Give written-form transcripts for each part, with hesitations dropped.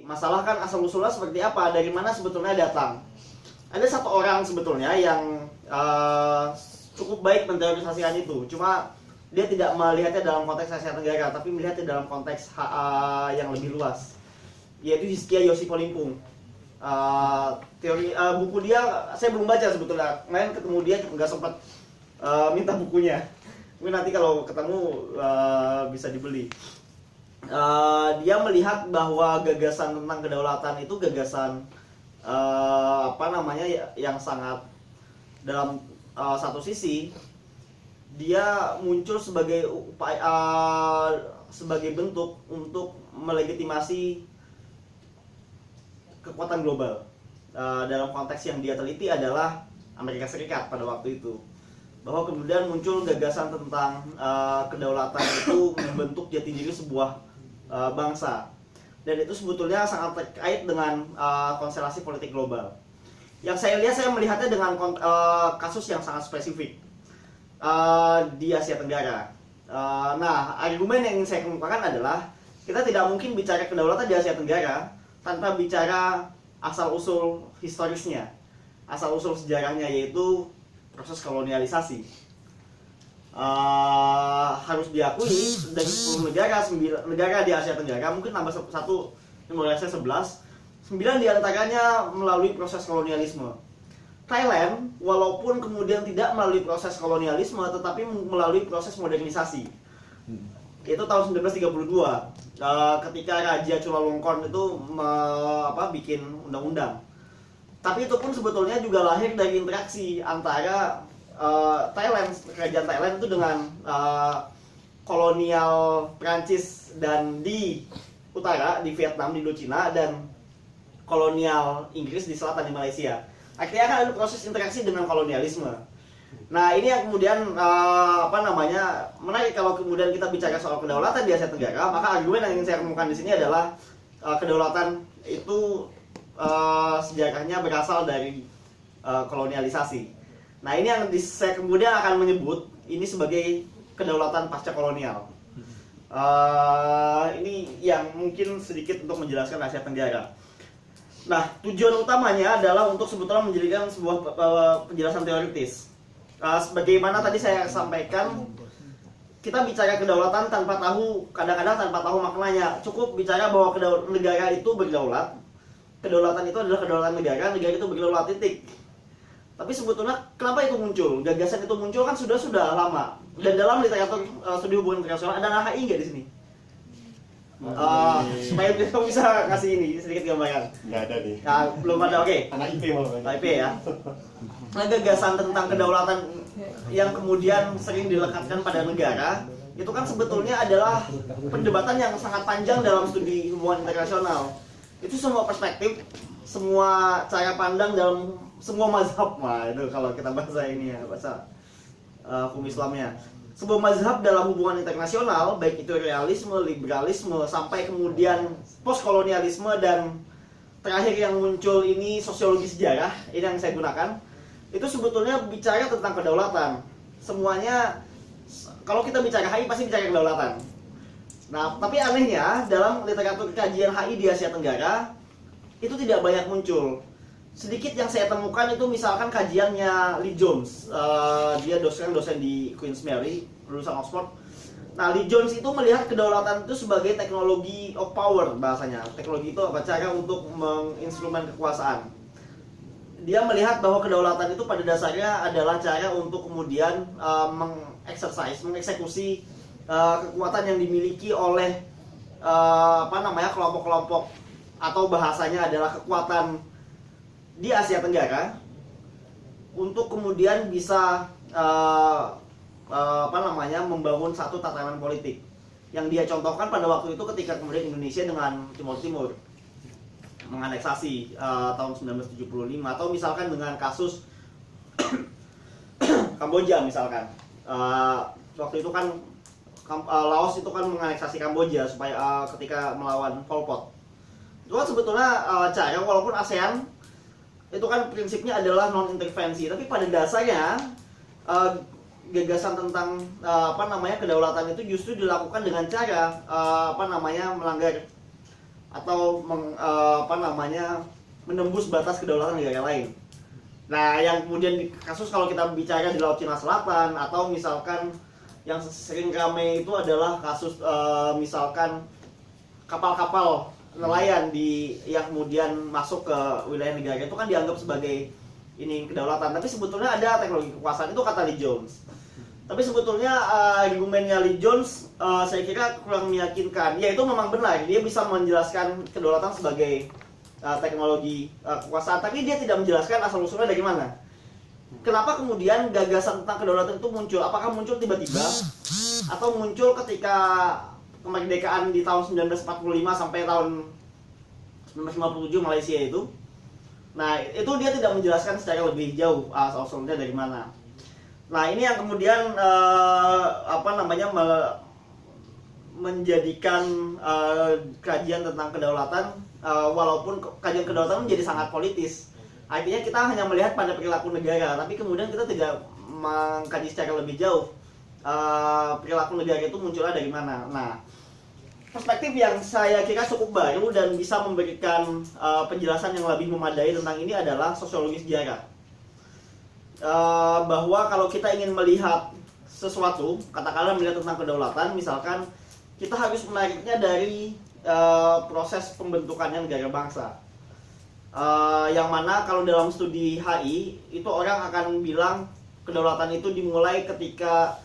masalah kan asal-usulnya seperti apa, dari mana sebetulnya datang. Ada satu orang sebetulnya yang cukup baik menteorisasikan itu, cuma dia tidak melihatnya dalam konteks Asia Tenggara, tapi melihatnya dalam konteks yang lebih luas, yaitu Hizkia Yosipo Limpung. Buku dia saya belum baca sebetulnya, kemarin ketemu dia nggak sempat minta bukunya, mungkin nanti kalau ketemu bisa dibeli. Dia melihat bahwa gagasan tentang kedaulatan itu gagasan yang sangat dalam satu sisi dia muncul sebagai sebagai bentuk untuk melegitimasi kekuatan global. Dalam konteks yang dia teliti adalah Amerika Serikat pada waktu itu, bahwa kemudian muncul gagasan tentang kedaulatan itu membentuk jati diri sebuah bangsa, dan itu sebetulnya sangat terkait dengan konstelasi politik global. Yang saya lihat, saya melihatnya dengan kasus yang sangat spesifik di Asia Tenggara. Nah, argumen yang ingin saya kemukakan adalah kita tidak mungkin bicara kedaulatan di Asia Tenggara tanpa bicara asal-usul historisnya, asal-usul sejarahnya, yaitu proses kolonialisasi. Harus diakui dari 10 negara, 9 negara di Asia Tenggara, mungkin tambah satu, saya 11, 9 diantaranya melalui proses kolonialisme. Thailand, walaupun kemudian tidak melalui proses kolonialisme, tetapi melalui proses modernisasi. Itu tahun 1932, ketika Raja Chulalongkorn itu bikin undang-undang. Tapi itu pun sebetulnya juga lahir dari interaksi antara kerajaan Thailand itu dengan kolonial Prancis, dan di utara, di Vietnam, di Indochina, dan kolonial Inggris di selatan, di Malaysia. Akhirnya kan ada proses interaksi dengan kolonialisme. Nah, ini yang kemudian menarik kalau kemudian kita bicara soal kedaulatan di Asia Tenggara. Maka argumen yang ingin saya kemukakan di sini adalah kedaulatan itu sejarahnya berasal dari kolonialisasi. Nah, ini yang saya kemudian akan menyebut ini sebagai kedaulatan pasca kolonial. Ini yang mungkin sedikit untuk menjelaskan Asia Tenggara. Nah, tujuan utamanya adalah untuk sebetulnya menjadikan sebuah penjelasan teoritis. Sebagaimana tadi saya sampaikan, kita bicara kedaulatan kadang-kadang tanpa tahu maknanya. Cukup bicara bahwa negara itu berdaulat. Kedaulatan itu adalah kedaulatan negara itu berdaulat, titik. Tapi sebetulnya kenapa itu muncul? Gagasan itu muncul kan sudah lama. Dan dalam literatur studi hubungan internasional ada HI nggak di sini? Supaya kita bisa ngasih ini sedikit gambaran. Nggak ada nih. Nah, belum ada, oke. Anak IP malah. IP ya. Nah, gagasan tentang kedaulatan yang kemudian sering dilekatkan pada negara itu kan sebetulnya adalah perdebatan yang sangat panjang dalam studi hubungan internasional. Itu semua perspektif, semua cara pandang dalam semua mazhab, itu kalau kita bahasa ini ya, bahasa hukum Islamnya. Sebuah mazhab dalam hubungan internasional, baik itu realisme, liberalisme, sampai kemudian postkolonialisme, dan terakhir yang muncul ini sosiologi sejarah, ini yang saya gunakan. Itu sebetulnya bicara tentang kedaulatan. Semuanya, kalau kita bicara HI pasti bicara kedaulatan. Nah, tapi anehnya dalam literatur kajian HI di Asia Tenggara itu tidak banyak muncul. Sedikit yang saya temukan itu misalkan kajiannya Lee Jones. Dia dosen di Queen's Mary, lulusan Oxford. Nah, Lee Jones itu melihat kedaulatan itu sebagai teknologi of power, bahasanya. Teknologi itu cara untuk menginstrumen kekuasaan. Dia melihat bahwa kedaulatan itu pada dasarnya adalah cara untuk kemudian mengeksekusi kekuatan yang dimiliki oleh kelompok-kelompok, atau bahasanya adalah kekuatan di Asia Tenggara, untuk kemudian bisa membangun satu tatanan politik yang dia contohkan pada waktu itu ketika kemudian Indonesia dengan Timur Timur menganeksasi tahun 1975, atau misalkan dengan kasus Kamboja misalkan. Waktu itu kan Laos itu kan menganeksasi Kamboja supaya ketika melawan Pol Pot. Itu kan sebetulnya cara, walaupun ASEAN itu kan prinsipnya adalah non intervensi, tapi pada dasarnya gagasan tentang kedaulatan itu justru dilakukan dengan cara melanggar atau menembus batas kedaulatan negara lain. Nah, yang kemudian kasus kalau kita bicara di Laut Cina Selatan atau misalkan yang sering ramai itu adalah kasus misalkan kapal-kapal nelayan yang kemudian masuk ke wilayah negara itu kan dianggap sebagai ini kedaulatan. Tapi sebetulnya ada teknologi kekuasaan, itu kata Lee Jones. Tapi sebetulnya argumennya Lee Jones saya kira kurang meyakinkan. Ya itu memang benar, dia bisa menjelaskan kedaulatan sebagai teknologi kekuasaan, tapi dia tidak menjelaskan asal usulnya dari mana. Kenapa kemudian gagasan tentang kedaulatan itu muncul? Apakah muncul tiba-tiba atau muncul ketika kemerdekaan di tahun 1945 sampai tahun 1957 Malaysia itu? Nah, itu dia tidak menjelaskan secara lebih jauh asal usulnya dari mana. Nah, ini yang kemudian menjadikan kajian tentang kedaulatan, walaupun kajian kedaulatan menjadi sangat politis. Artinya kita hanya melihat pada perilaku negara, tapi kemudian kita tidak mengkaji secara lebih jauh perilaku negara itu munculnya dari mana. Nah, perspektif yang saya kira cukup baru dan bisa memberikan penjelasan yang lebih memadai tentang ini adalah sosiologi sejarah. Bahwa kalau kita ingin melihat sesuatu, katakanlah melihat tentang kedaulatan, misalkan kita harus menariknya dari proses pembentukannya negara bangsa. Yang mana kalau dalam studi HI itu orang akan bilang kedaulatan itu dimulai ketika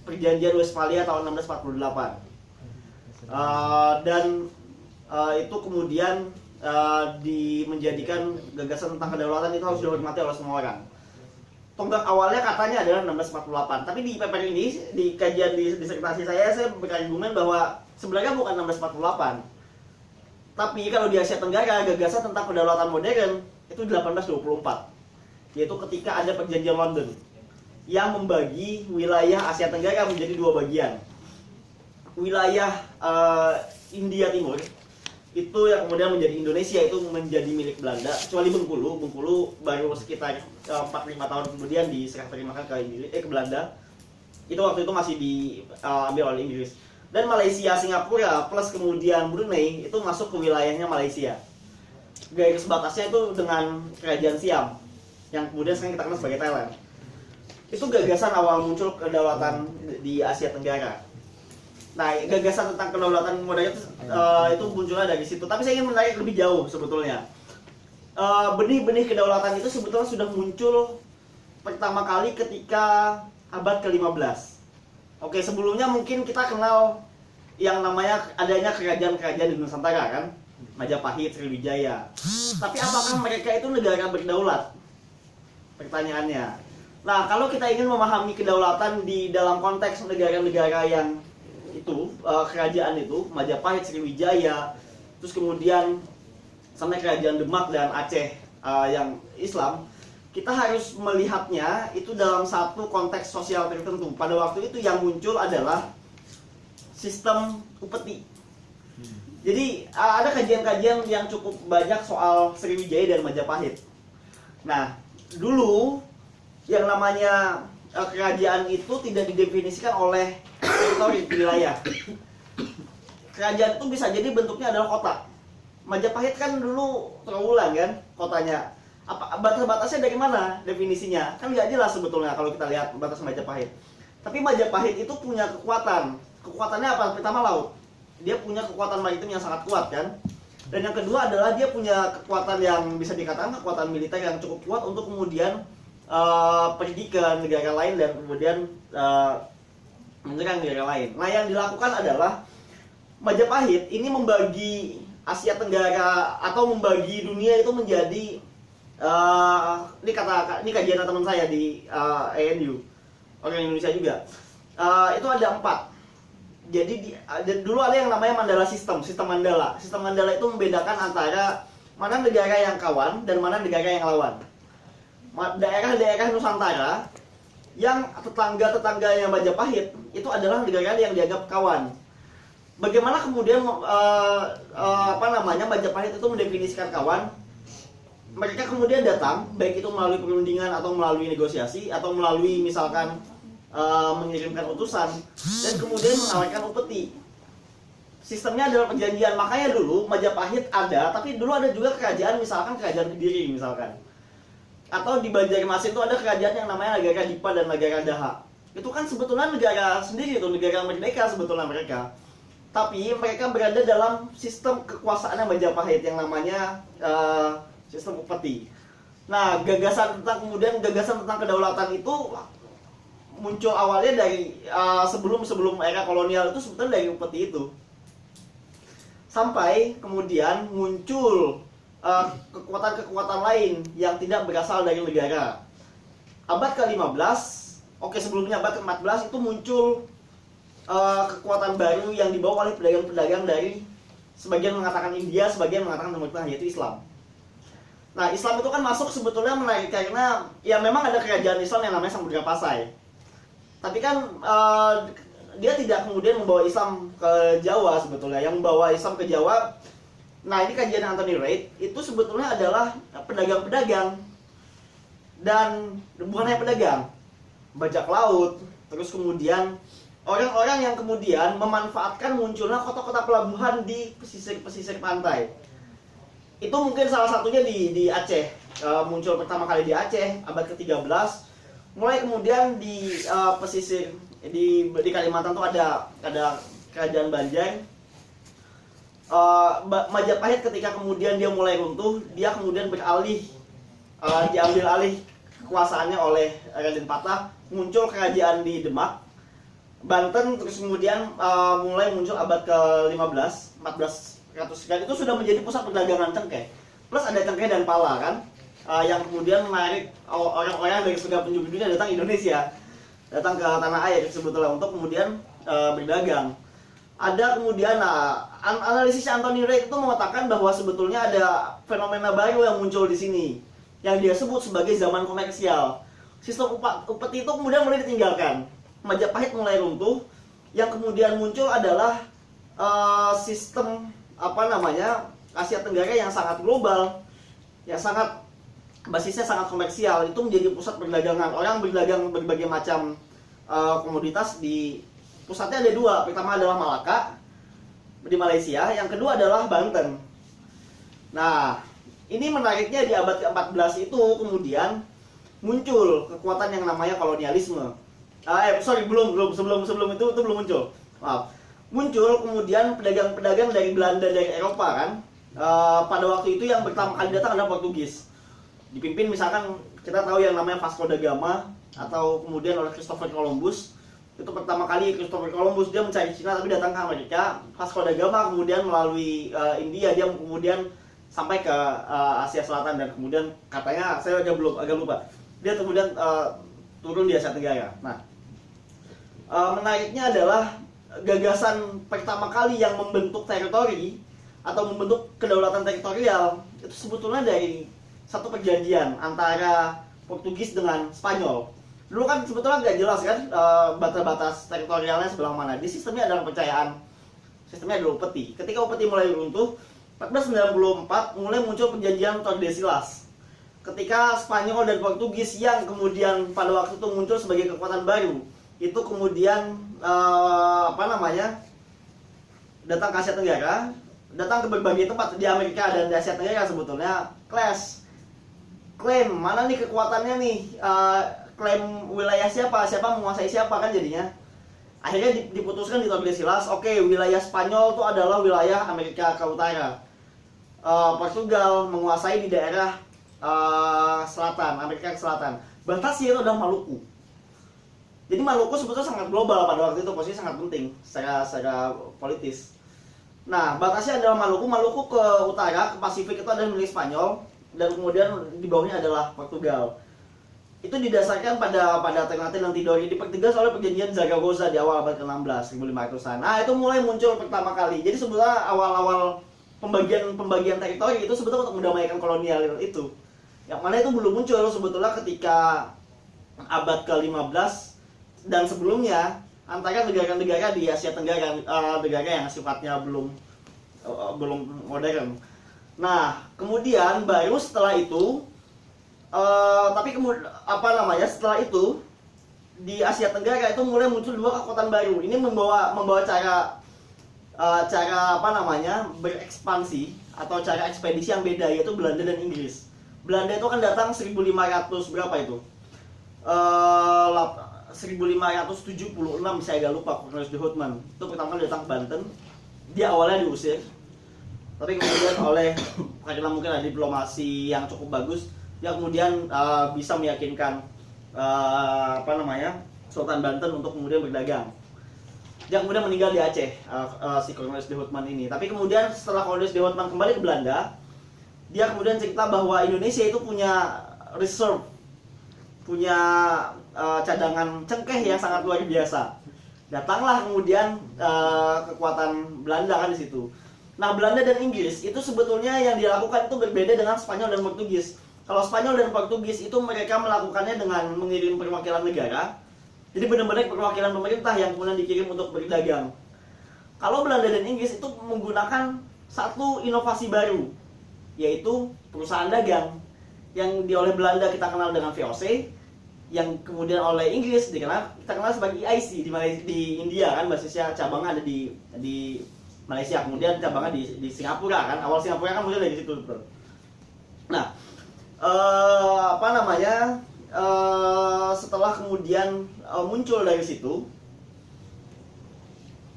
Perjanjian Westphalia tahun 1648. Itu kemudian menjadikan gagasan tentang kedaulatan itu harus dihormati oleh semua orang. Tonggak awalnya katanya adalah 1648, tapi di paper ini, di kajian disertasi saya berargumen bahwa sebenarnya bukan 1648. Tapi kalau di Asia Tenggara, gagasan tentang kedaulatan modern itu 1824. Yaitu ketika ada perjanjian London yang membagi wilayah Asia Tenggara menjadi dua bagian. Wilayah India Timur itu yang kemudian menjadi Indonesia itu menjadi milik Belanda, kecuali Bengkulu baru sekitar 4-5 tahun kemudian diserah terimakan ke Belanda. Itu waktu itu masih diambil oleh Inggris. Dan Malaysia, Singapura plus kemudian Brunei itu masuk ke wilayahnya Malaysia. Garis batasnya itu dengan Kerajaan Siam yang kemudian sekarang kita kenal sebagai Thailand. Itu gagasan awal muncul kedaulatan di Asia Tenggara. Nah, gagasan tentang kedaulatan modern itu munculnya dari situ. Tapi saya ingin menarik lebih jauh sebetulnya. Benih-benih kedaulatan itu sebetulnya sudah muncul pertama kali ketika abad ke-15. Oke, sebelumnya mungkin kita kenal yang namanya adanya kerajaan-kerajaan di Nusantara kan? Majapahit, Sriwijaya. Tapi apakah mereka itu negara berdaulat? Pertanyaannya. Nah, kalau kita ingin memahami kedaulatan di dalam konteks negara-negara yang itu kerajaan itu Majapahit, Sriwijaya, terus kemudian sampai kerajaan Demak dan Aceh yang Islam, kita harus melihatnya itu dalam satu konteks sosial tertentu. Pada waktu itu yang muncul adalah sistem upeti. Jadi ada kajian-kajian yang cukup banyak soal Sriwijaya dan Majapahit. Nah, dulu yang namanya kerajaan itu tidak didefinisikan oleh teritori wilayah. Kerajaan itu bisa jadi bentuknya adalah kota. Majapahit kan dulu Trowulan kan kotanya. Apa batas-batasnya dari mana definisinya? Kan nggak jelas sebetulnya kalau kita lihat batas Majapahit. Tapi Majapahit itu punya kekuatan. Kekuatannya apa? Pertama laut. Dia punya kekuatan maritim yang sangat kuat kan. Dan yang kedua adalah dia punya kekuatan yang bisa dikatakan kekuatan militer yang cukup kuat untuk kemudian pergi ke negara lain dan kemudian menyerang negara lain. Nah, yang dilakukan adalah Majapahit ini membagi Asia Tenggara atau membagi dunia itu menjadi ini kajian teman saya di ANU, orang Indonesia juga. Itu ada 4. Jadi dulu ada yang namanya Mandala System, sistem Mandala. Sistem Mandala itu membedakan antara mana negara yang kawan dan mana negara yang lawan. Daerah-daerah Nusantara yang tetangga-tetangganya Majapahit itu adalah negara yang dianggap kawan. Bagaimana kemudian Majapahit itu mendefinisikan kawan? Mereka kemudian datang, baik itu melalui perundingan atau melalui negosiasi atau melalui misalkan mengirimkan utusan dan kemudian menawarkan upeti. sistemnya adalah perjanjian. Makanya dulu Majapahit ada, tapi dulu ada juga kerajaan, misalkan kerajaan Kediri misalkan. Atau di Banjarmasin itu ada kerajaan yang namanya Nagara Dipa dan Nagara Daha. Itu kan sebetulnya negara sendiri, itu negara merdeka sebetulnya mereka. Tapi mereka berada dalam sistem kekuasaan Majapahit yang namanya sistem upeti. Nah, gagasan tentang kedaulatan itu muncul awalnya dari sebelum era kolonial itu sebetulnya dari upeti itu. Sampai kemudian muncul kekuatan-kekuatan lain yang tidak berasal dari negara. Abad ke-15, sebelumnya abad ke-14 itu muncul kekuatan baru yang dibawa oleh pedagang-pedagang dari sebagian mengatakan India, sebagian mengatakan Timur Tengah, yaitu Islam. Nah, Islam itu kan masuk sebetulnya menarik karena ya memang ada kerajaan Islam yang namanya Samudra Pasai. Tapi kan dia tidak kemudian membawa Islam ke Jawa sebetulnya. Yang membawa Islam ke Jawa, nah ini kajian Anthony Reid, itu sebetulnya adalah pedagang-pedagang. Dan bukan hanya pedagang, bajak laut, terus kemudian orang-orang yang kemudian memanfaatkan munculnya kota-kota pelabuhan di pesisir pantai. Itu mungkin salah satunya di Aceh, muncul pertama kali di Aceh abad ke-13. Mulai kemudian di pesisir di Kalimantan tuh ada kerajaan Banjar. Majapahit ketika kemudian dia mulai runtuh, dia kemudian diambil alih kekuasaannya oleh Raden Patah. Muncul kerajaan di Demak, Banten, terus kemudian mulai muncul abad ke-15, 1400 kan, itu sudah menjadi pusat perdagangan cengkeh. Plus ada cengkeh dan pala kan, yang kemudian menarik orang-orang dari segala penjuru dunia datang Indonesia, datang ke tanah air sebetulnya untuk kemudian berdagang. Ada kemudian analisis Anthony Reid itu mengatakan bahwa sebetulnya ada fenomena baru yang muncul di sini yang dia sebut sebagai zaman komersial. Sistem upeti itu kemudian mulai ditinggalkan. Majapahit mulai runtuh. Yang kemudian muncul adalah sistem Asia Tenggara yang sangat global, yang sangat basisnya sangat komersial. Itu menjadi pusat perdagangan. Orang berdagang berbagai macam komoditas. Di pusatnya ada dua. Pertama adalah Malaka di Malaysia, yang kedua adalah Banten. Nah, ini menariknya di abad ke-14 itu kemudian muncul kekuatan yang namanya kolonialisme. Sebelum itu belum muncul. Maaf. Muncul kemudian pedagang-pedagang dari Belanda, dari Eropa kan. Pada waktu itu yang pertama kali datang adalah Portugis. Dipimpin misalkan kita tahu yang namanya Vasco da Gama atau kemudian oleh Christopher Columbus. Itu pertama kali Christopher Columbus dia mencari Cina tapi datang ke Amerika. Vasco da Gama kemudian melalui India, dia kemudian sampai ke Asia Selatan, dan kemudian katanya saya agak lupa. Dia kemudian turun di Asia Tenggara. Nah, menariknya adalah gagasan pertama kali yang membentuk teritori atau membentuk kedaulatan teritorial itu sebetulnya dari satu perjanjian antara Portugis dengan Spanyol. Dulu kan sebetulnya nggak jelas kan batas teritorialnya sebelah mana. Di sistemnya adalah kepercayaan, sistemnya adalah upeti. Ketika upeti mulai runtuh, 1494 mulai muncul perjanjian Tordesillas. Ketika Spanyol dan Portugis yang kemudian pada waktu itu muncul sebagai kekuatan baru, itu kemudian datang ke Asia Tenggara, datang ke berbagai tempat di Amerika dan di Asia Tenggara sebetulnya clash, klaim mana nih kekuatannya nih, klaim wilayah siapa menguasai siapa kan jadinya. Akhirnya diputuskan di Tordesillas, oke, wilayah Spanyol itu adalah wilayah Amerika ke utara. Portugal menguasai di daerah selatan, Amerika ke selatan. Batasnya itu adalah Maluku. Jadi Maluku sebetulnya sangat global pada waktu itu, posisi sangat penting secara politis. Nah, batasnya adalah Maluku ke utara, ke Pasifik itu adalah milik Spanyol, dan kemudian di bawahnya adalah Portugal. Itu didasarkan pada Ternate dan Tidore, dipertegas oleh perjanjian Zaragoza di awal abad ke-16, 1500-an. Nah, itu mulai muncul pertama kali. Jadi sebetulnya awal-awal pembagian teritori itu sebetulnya untuk mendamaikan kolonial itu. Yang mana itu belum muncul sebetulnya ketika abad ke-15 dan sebelumnya antara negara-negara di Asia Tenggara, negara yang sifatnya belum modern. Nah, kemudian baru setelah itu setelah itu di Asia Tenggara itu mulai muncul dua kekuatan baru. Ini membawa cara cara berekspansi atau cara ekspedisi yang beda, yaitu Belanda dan Inggris. Belanda itu kan datang 1500 berapa itu? 1576 saya agak lupa, Cornelis de Houtman itu pertama kali datang ke Banten. Dia awalnya diusir, tapi kemudian karena mungkin ada diplomasi yang cukup bagus, dia kemudian bisa meyakinkan Sultan Banten untuk kemudian berdagang. Dia kemudian meninggal di Aceh, si Cornelis de Houtman ini. Tapi kemudian setelah Cornelis de Houtman kembali ke Belanda, dia kemudian cerita bahwa Indonesia itu punya reserve, punya cadangan cengkeh yang sangat luar biasa. Datanglah kemudian kekuatan Belanda kan di situ. Nah, Belanda dan Inggris itu sebetulnya yang dilakukan itu berbeda dengan Spanyol dan Portugis. Kalau Spanyol dan Portugis itu mereka melakukannya dengan mengirim perwakilan negara. Jadi benar-benar perwakilan pemerintah yang kemudian dikirim untuk berdagang. Kalau Belanda dan Inggris itu menggunakan satu inovasi baru, yaitu perusahaan dagang yang oleh Belanda kita kenal dengan VOC, yang kemudian oleh Inggris kita kenal sebagai EIC di India kan, basisnya cabangnya ada di Malaysia, kemudian cabangnya di Singapura kan, awal Singapura kan mulai dari situ. Nah, setelah kemudian muncul dari situ,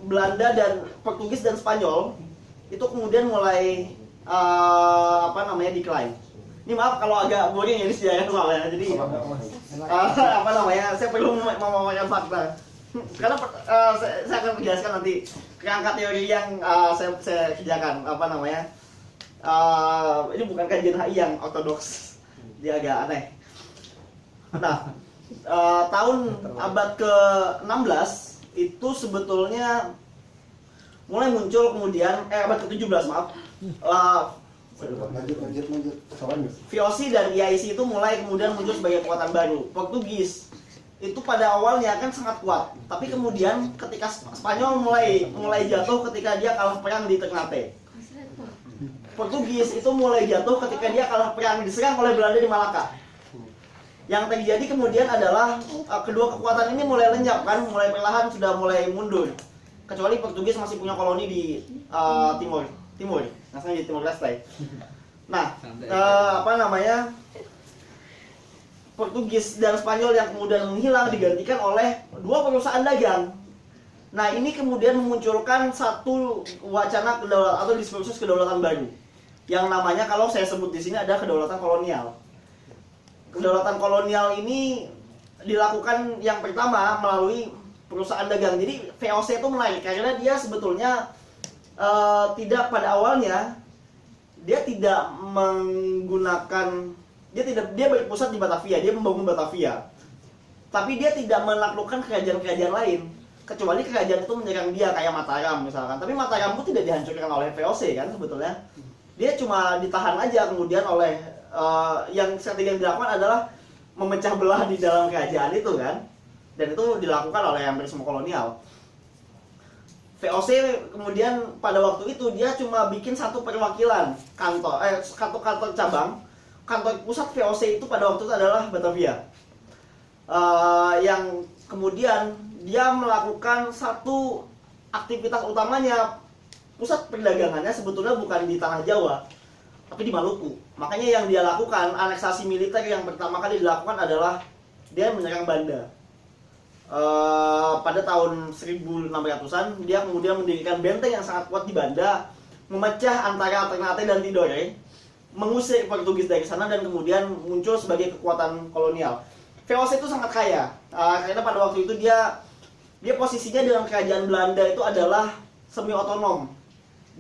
Belanda dan Portugis dan Spanyol itu kemudian mulai decline. Ini maaf kalau agak boring ya ini sejarah soalnya. Jadi saya perlu memaparkan fakta. Karena saya akan menjelaskan nanti kerangka teori yang saya kerjakan. Ini bukan kajian HI yang ortodoks, dia agak aneh. Nah, tahun abad ke-16 itu sebetulnya mulai muncul kemudian abad ke-17 maaf. VOC dan EIC itu mulai kemudian muncul sebagai kekuatan baru. Portugis itu pada awalnya kan sangat kuat, tapi kemudian ketika Spanyol mulai jatuh ketika dia kalah perang di Ternate. Portugis itu mulai jatuh ketika dia kalah perang diserang oleh Belanda di Malaka. Yang terjadi kemudian adalah kedua kekuatan ini mulai lenyap kan, mulai perlahan sudah mulai mundur. Kecuali Portugis masih punya koloni di timur, maksudnya di Timor Leste. Nah, Portugis dan Spanyol yang kemudian menghilang digantikan oleh dua perusahaan dagang. Nah, ini kemudian memunculkan satu wacana kedaulatan atau diskursus kedaulatan baru, yang namanya kalau saya sebut di sini ada kedaulatan kolonial. Kedaulatan kolonial ini dilakukan yang pertama melalui perusahaan dagang. Jadi VOC itu menarik karena dia sebetulnya tidak pada awalnya dia tidak menggunakan dia berpusat di Batavia, dia membangun Batavia. Tapi dia tidak menaklukkan kerajaan-kerajaan lain, kecuali kerajaan itu menyerang dia kayak Mataram misalkan. Tapi Mataram itu tidak dihancurkan oleh VOC kan sebetulnya. Dia cuma ditahan aja kemudian oleh yang strategi yang dilakukan adalah memecah belah di dalam kerajaan itu kan. Dan itu dilakukan oleh hampir semua kolonial. VOC kemudian pada waktu itu dia cuma bikin satu perwakilan kantor cabang. Kantor pusat VOC itu pada waktu itu adalah Batavia. Yang kemudian dia melakukan satu aktivitas utamanya, pusat perdagangannya sebetulnya bukan di tanah Jawa, tapi di Maluku. Makanya yang dia lakukan, aneksasi militer yang pertama kali dilakukan adalah dia menyerang Banda. Pada tahun 1600-an dia kemudian mendirikan benteng yang sangat kuat di Banda, memecah antara Ternate dan Tidore, mengusir Portugis dari sana dan kemudian muncul sebagai kekuatan kolonial. VOC itu sangat kaya karena pada waktu itu dia posisinya dalam kerajaan Belanda itu adalah semi otonom,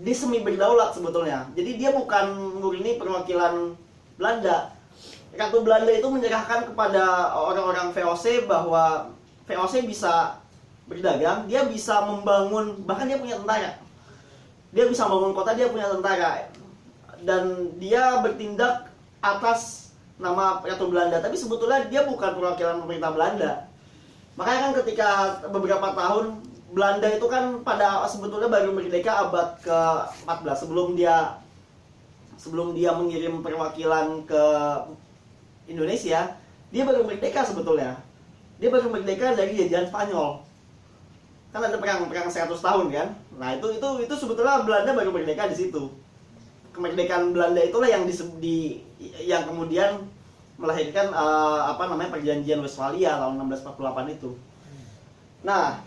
dia semi berdaulat sebetulnya. Jadi dia bukan murni perwakilan Belanda. Ratu Belanda itu menyerahkan kepada orang-orang VOC bahwa VOC bisa berdagang, dia bisa membangun, bahkan dia punya tentara. Dia bisa membangun kota, dia punya tentara. Dan dia bertindak atas nama Ratu Belanda, tapi sebetulnya dia bukan perwakilan pemerintah Belanda. Makanya kan ketika beberapa tahun Belanda itu kan sebetulnya baru merdeka abad ke-14 sebelum dia mengirim perwakilan ke Indonesia, dia baru merdeka sebetulnya. Dia baru merdeka dari jajahan Spanyol. Kan ada perang 100 tahun kan, Nah itu sebetulnya Belanda baru merdeka di situ. Kemerdekaan Belanda itulah yang yang kemudian melahirkan Perjanjian Westphalia tahun 1648 itu. Nah,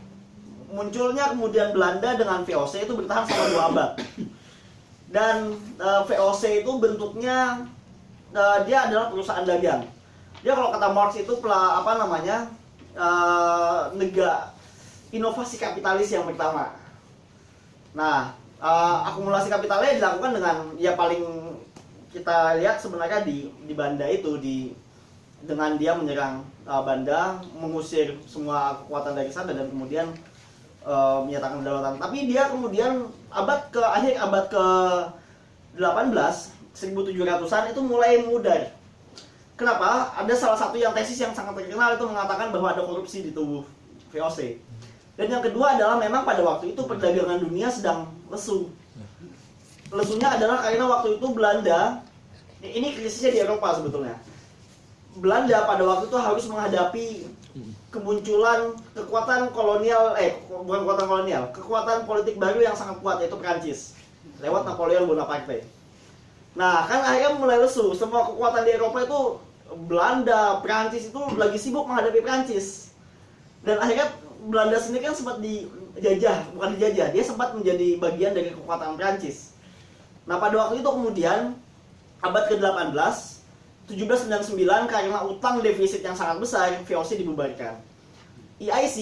munculnya kemudian Belanda dengan VOC itu bertahan selama 2 abad. Dan VOC itu bentuknya dia adalah perusahaan dagang. Dia kalau kata Marx itu inovasi kapitalis yang pertama. Nah, akumulasi kapitalnya dilakukan dengan paling kita lihat sebenarnya di Banda itu dengan dia menyerang Banda, mengusir semua kekuatan dari sana dan kemudian menyatakan kedaulatan. Tapi dia kemudian akhir abad ke-18, 1700-an itu mulai mudar. Kenapa? Ada salah satu yang tesis yang sangat terkenal itu mengatakan bahwa ada korupsi di tubuh VOC. Dan yang kedua adalah memang pada waktu itu perdagangan dunia sedang lesu. Lesunya adalah karena waktu itu Belanda, ini krisisnya di Eropa sebetulnya. Belanda pada waktu itu harus menghadapi kemunculan kekuatan kolonial, bukan kekuatan kolonial, kekuatan politik baru yang sangat kuat, yaitu Prancis, lewat Napoleon Bonaparte. Nah, kan akhirnya mulai lesu. Semua kekuatan di Eropa itu, Belanda, Prancis itu lagi sibuk menghadapi Prancis. Dan akhirnya Belanda sendiri kan sempat bukan dijajah, dia sempat menjadi bagian dari kekuatan Prancis. Nah, pada waktu itu kemudian abad ke-18, 1799 karena utang defisit yang sangat besar, VOC dibubarkan. EIC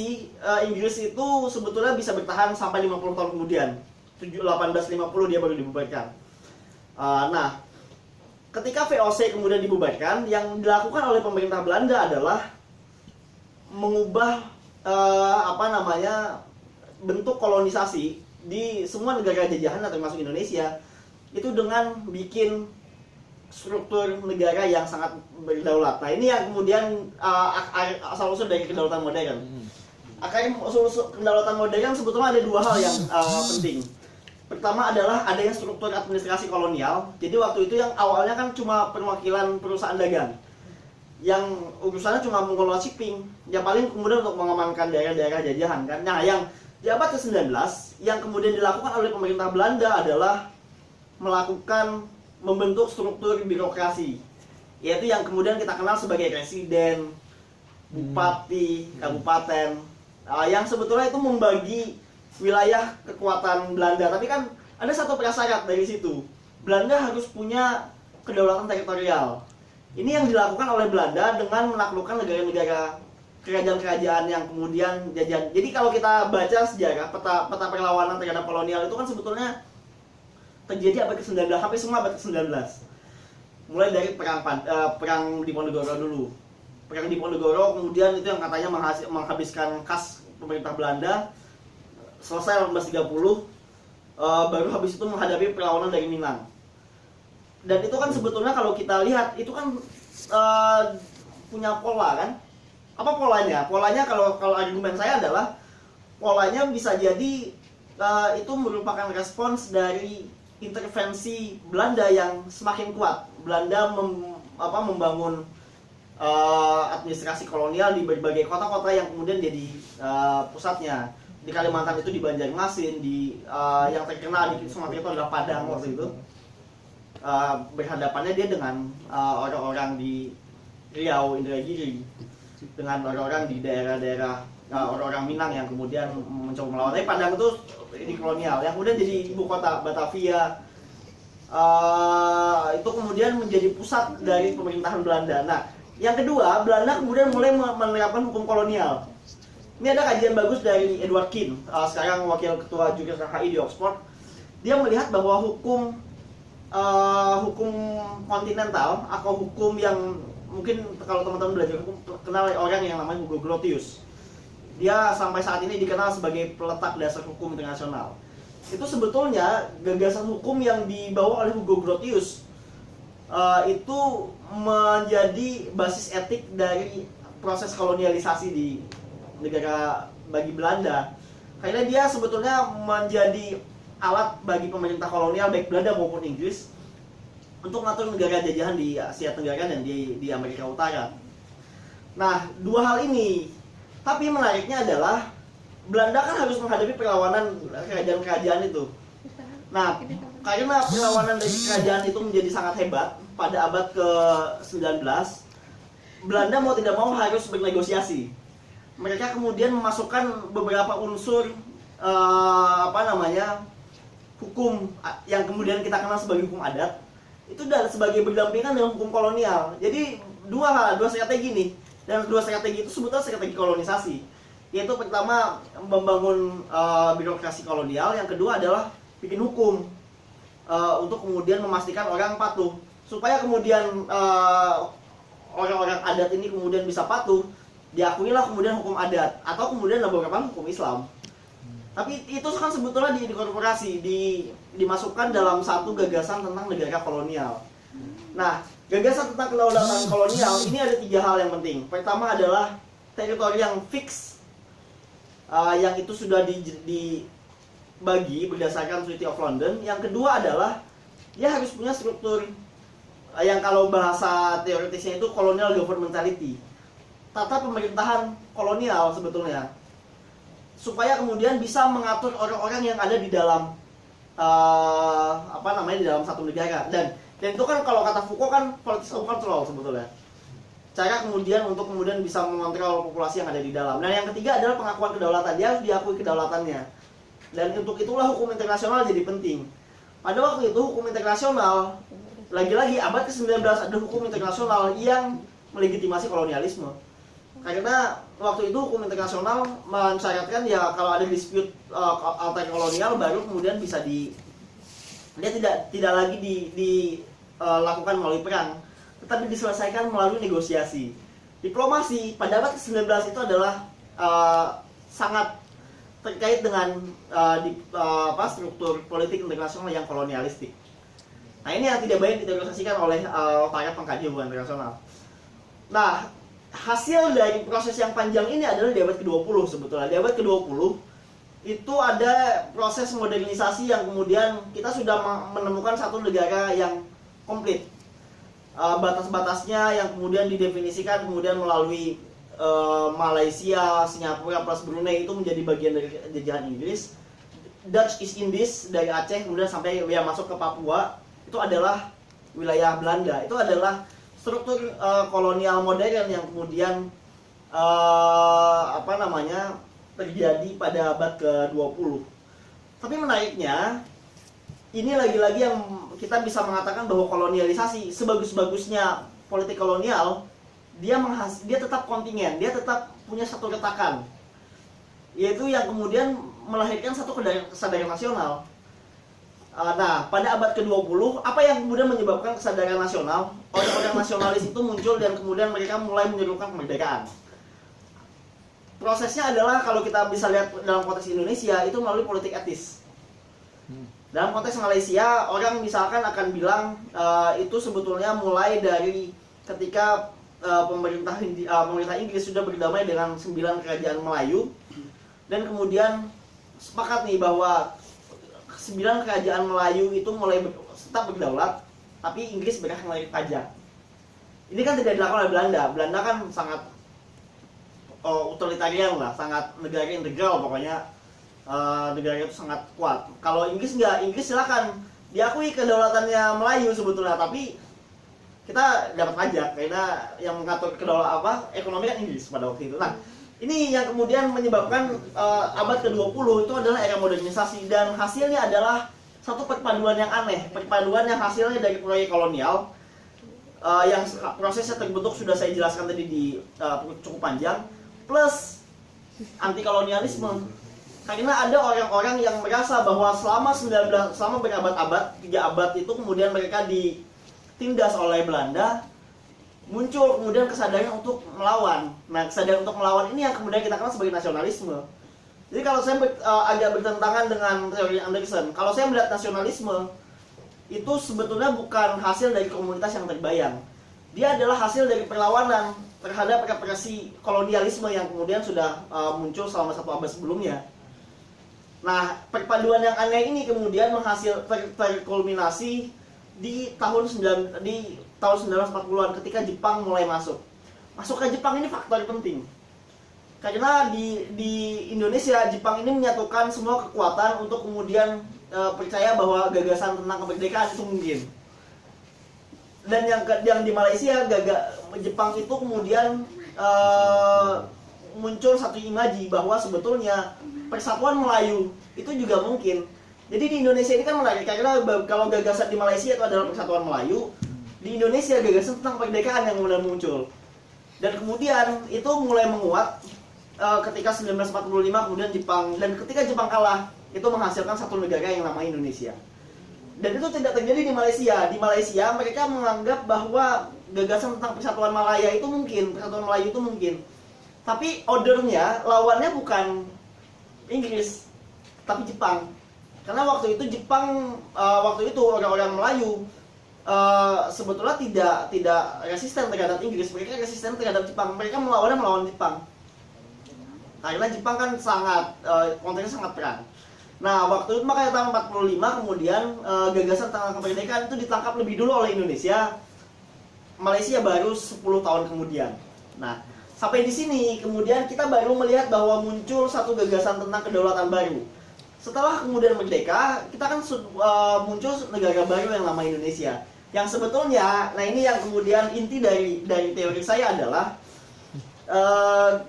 Inggris itu sebetulnya bisa bertahan sampai 50 tahun kemudian. 1850 dia baru dibubarkan. Nah, ketika VOC kemudian dibubarkan, yang dilakukan oleh pemerintah Belanda adalah mengubah bentuk kolonisasi di semua negara jajahan termasuk Indonesia itu dengan bikin struktur negara yang sangat berdaulat. Nah, ini yang kemudian asal-usul dari kedaulatan modern. Asal-usul kedaulatan modern sebetulnya ada 2 hal yang penting. Pertama adalah adanya struktur administrasi kolonial. Jadi waktu itu yang awalnya kan cuma perwakilan perusahaan dagang, yang urusannya cuma mengelola shipping, yang paling kemudian untuk mengamankan daerah-daerah jajahan kan. Nah, yang di abad ke-19 yang kemudian dilakukan oleh pemerintah Belanda adalah membentuk struktur birokrasi, yaitu yang kemudian kita kenal sebagai residen, bupati, kabupaten, yang sebetulnya itu membagi wilayah kekuatan Belanda. Tapi kan ada satu prasyarat dari situ, Belanda harus punya kedaulatan teritorial. Ini yang dilakukan oleh Belanda dengan menaklukkan negara-negara, kerajaan-kerajaan yang kemudian jajan. Jadi kalau kita baca sejarah peta perlawanan terhadap kolonial itu kan sebetulnya terjadi abad ke-19 sampai semua abad ke-19. Mulai dari perang Diponegoro dulu. Perang Diponegoro kemudian itu yang katanya menghabiskan kas pemerintah Belanda. Selesai 1830, baru habis itu menghadapi perlawanan dari Minang. Dan itu kan sebetulnya kalau kita lihat itu kan punya pola kan. Apa polanya? Polanya kalau argumen saya adalah polanya bisa jadi itu merupakan respons dari intervensi Belanda yang semakin kuat. Belanda membangun administrasi kolonial di berbagai kota-kota yang kemudian jadi pusatnya. Di Kalimantan itu di Banjarmasin, yang terkenal di Sumatera itu adalah Padang waktu itu. Berhadapannya dia dengan orang-orang di Riau, Indragiri, dengan orang-orang di daerah-daerah orang-orang Minang yang kemudian mencoba melawan. Tapi Padang itu di kolonial, yang kemudian jadi ibu kota Batavia. Itu kemudian menjadi pusat dari pemerintahan Belanda. Nah, yang kedua, Belanda kemudian mulai menerapkan hukum kolonial. Ini ada kajian bagus dari Edward Keane, sekarang wakil ketua jurus HI di Oxford. Dia melihat bahwa hukum kontinental atau hukum yang mungkin kalau teman-teman belajar hukum kenal orang yang namanya Hugo Grotius. Dia sampai saat ini dikenal sebagai peletak dasar hukum internasional. Itu sebetulnya gagasan hukum yang dibawa oleh Hugo Grotius itu menjadi basis etik dari proses kolonialisasi di negara bagi Belanda. Karena dia sebetulnya menjadi alat bagi pemerintah kolonial baik Belanda maupun Inggris untuk mengatur negara jajahan di Asia Tenggara dan di Amerika Utara. Nah, 2 hal ini. Tapi menariknya adalah Belanda kan harus menghadapi perlawanan kerajaan-kerajaan itu. Nah, karena perlawanan dari kerajaan itu menjadi sangat hebat pada abad ke-19, Belanda mau tidak mau harus bernegosiasi. Mereka kemudian memasukkan beberapa unsur hukum yang kemudian kita kenal sebagai hukum adat itu sebagai berdampingan dengan hukum kolonial. Jadi dua strategi nih, dan dua strategi itu sebetulnya strategi kolonisasi. Yaitu pertama membangun birokrasi kolonial, yang kedua adalah bikin hukum untuk kemudian memastikan orang patuh, supaya kemudian orang-orang adat ini kemudian bisa patuh, diakuilah kemudian hukum adat atau kemudian beberapa hukum Islam. Tapi itu kan sebetulnya diinkorporasi, dimasukkan dalam satu gagasan tentang negara kolonial. Nah, gagasan tentang kedaulatan kolonial ini ada 3 hal yang penting. Pertama adalah teritori yang fix, yang itu sudah dibagi berdasarkan Treaty of London. Yang kedua adalah dia harus punya struktur yang kalau bahasa teoritisnya itu colonial governmentality, tata pemerintahan kolonial sebetulnya, supaya kemudian bisa mengatur orang-orang yang ada di dalam di dalam satu negara. Dan itu kan kalau kata Foucault kan political control sebetulnya, cara kemudian untuk kemudian bisa mengontrol populasi yang ada di dalam. Nah, yang ketiga adalah pengakuan kedaulatan, dia harus diakui kedaulatannya. Dan untuk itulah hukum internasional jadi penting. Pada waktu itu hukum internasional, lagi-lagi abad ke-19 ada hukum internasional yang melegitimasi kolonialisme. Karena waktu itu hukum internasional mensyaratkan ya kalau ada dispute antar kolonial baru kemudian bisa dia tidak lagi dilakukan melalui perang, tetapi diselesaikan melalui negosiasi. Diplomasi pada abad ke-19 itu adalah sangat terkait dengan struktur politik internasional yang kolonialistik. Nah, ini yang tidak baik diteoritisasikan oleh para pengkaji hubungan internasional. Nah, hasil dari proses yang panjang ini adalah di abad ke-20 sebetulnya. Di abad ke-20 itu ada proses modernisasi yang kemudian kita sudah menemukan satu negara yang komplit. Batas-batasnya yang kemudian didefinisikan kemudian melalui Malaysia, Singapura plus Brunei itu menjadi bagian dari jajahan Inggris. Dutch East Indies dari Aceh kemudian sampai yang masuk ke Papua itu adalah wilayah Belanda. Itu adalah struktur kolonial modern yang kemudian terjadi pada abad ke-20. Tapi menariknya, ini lagi-lagi yang kita bisa mengatakan bahwa kolonialisasi sebagus-bagusnya politik kolonial, dia tetap kontingen, dia tetap punya satu retakan, yaitu yang kemudian melahirkan satu kesadaran nasional. Nah, pada abad ke-20, apa yang kemudian menyebabkan kesadaran nasional? Orang-orang nasionalis itu muncul dan kemudian mereka mulai menyerukan kemerdekaan. Prosesnya adalah kalau kita bisa lihat dalam konteks Indonesia, itu melalui politik etis. Dalam konteks Malaysia, orang misalkan akan bilang itu sebetulnya mulai dari ketika pemerintah Inggris sudah berdamai dengan 9 kerajaan Melayu, dan kemudian sepakat nih bahwa 9 kerajaan Melayu itu mulai tetap berdaulat, tapi Inggris berhak menarik pajak. Ini kan tidak dilakukan oleh Belanda. Belanda kan sangat utilitarian lah, sangat negara integral pokoknya. Negara itu sangat kuat. Kalau Inggris enggak, Inggris silakan diakui kedaulatannya Melayu sebetulnya, tapi kita dapat pajak karena yang mengatur kedaulatan ekonomi kan Inggris pada waktu itu. Nah, ini yang kemudian menyebabkan abad ke-20 itu adalah era modernisasi, dan hasilnya adalah satu perpaduan yang aneh, perpaduan yang hasilnya dari proyek kolonial yang prosesnya terbentuk sudah saya jelaskan tadi di cukup panjang, plus anti kolonialisme. Karena ada orang-orang yang merasa bahwa selama berabad-abad, 3 abad itu kemudian mereka ditindas oleh Belanda, muncul kemudian kesadaran untuk melawan. Nah, kesadaran untuk melawan ini yang kemudian kita kenal sebagai nasionalisme. Jadi kalau saya agak bertentangan dengan teori Anderson, kalau saya melihat nasionalisme itu sebetulnya bukan hasil dari komunitas yang terbayang. Dia adalah hasil dari perlawanan terhadap represi kolonialisme yang kemudian sudah muncul selama 1 abad sebelumnya. Nah, perpaduan yang aneh ini kemudian terkulminasi di tahun 1940-an ketika Jepang mulai masuk. Masuk ke Jepang ini faktor penting. Karena di Indonesia, Jepang ini menyatukan semua kekuatan untuk kemudian percaya bahwa gagasan tentang kemerdekaan itu mungkin. Dan yang di Malaysia, Jepang itu kemudian muncul satu imaji bahwa sebetulnya persatuan Melayu itu juga mungkin. Jadi di Indonesia ini kan menarik, karena kalau gagasan di Malaysia itu adalah persatuan Melayu, di Indonesia gagasan tentang kemerdekaan yang mulai muncul. Dan kemudian itu mulai menguat ketika 1945 kemudian Jepang, dan ketika Jepang kalah itu menghasilkan satu negara yang namanya Indonesia. Dan itu tidak terjadi di Malaysia. Di Malaysia mereka menganggap bahwa gagasan tentang persatuan Malaya itu mungkin, persatuan Melayu itu mungkin. Tapi ordernya, lawannya bukan Inggris, tapi Jepang. Karena waktu itu Jepang, waktu itu orang-orang Melayu sebetulnya tidak resisten terhadap Inggris, mereka resisten terhadap Jepang. Mereka melawan Jepang. Karena Jepang kan sangat konteksnya sangat perang. Nah, waktu itu makanya tahun 45 kemudian gagasan tentang kemerdekaan itu ditangkap lebih dulu oleh Indonesia. Malaysia baru 10 tahun kemudian. Nah, sampai di sini kemudian kita baru melihat bahwa muncul satu gagasan tentang kedaulatan baru. Setelah kemudian merdeka, kita kan muncul negara baru yang nama Indonesia. Yang sebetulnya, nah ini yang kemudian inti dari teori saya adalah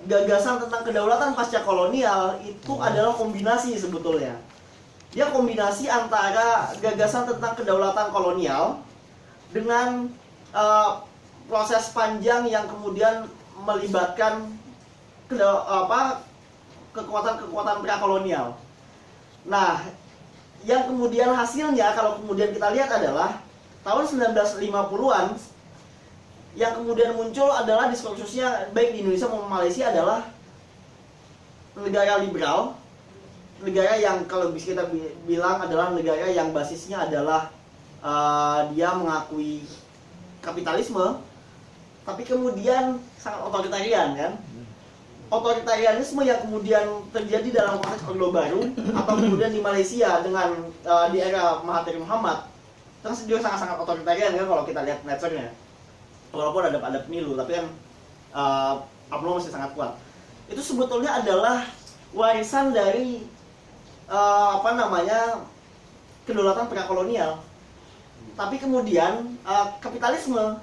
gagasan tentang kedaulatan pasca kolonial itu adalah kombinasi sebetulnya. Dia kombinasi antara gagasan tentang kedaulatan kolonial dengan proses panjang yang kemudian melibatkan kekuatan-kekuatan prakolonial. Nah, yang kemudian hasilnya kalau kemudian kita lihat adalah tahun 1950-an yang kemudian muncul adalah diskursusnya baik di Indonesia maupun Malaysia adalah negara liberal, negara yang kalau bisa kita bilang adalah negara yang basisnya adalah dia mengakui kapitalisme, tapi kemudian sangat otoritarian kan. Otoritarianisme yang kemudian terjadi dalam konteks Orde Baru atau kemudian di Malaysia dengan di era Mahathir Muhammad, terus juga sangat-sangat otoritarian kan kalau kita lihat nature-nya. Walaupun ada pemilu, tapi kan UMNO masih sangat kuat. Itu sebetulnya adalah warisan dari kedaulatan prakolonial. Tapi kemudian kapitalisme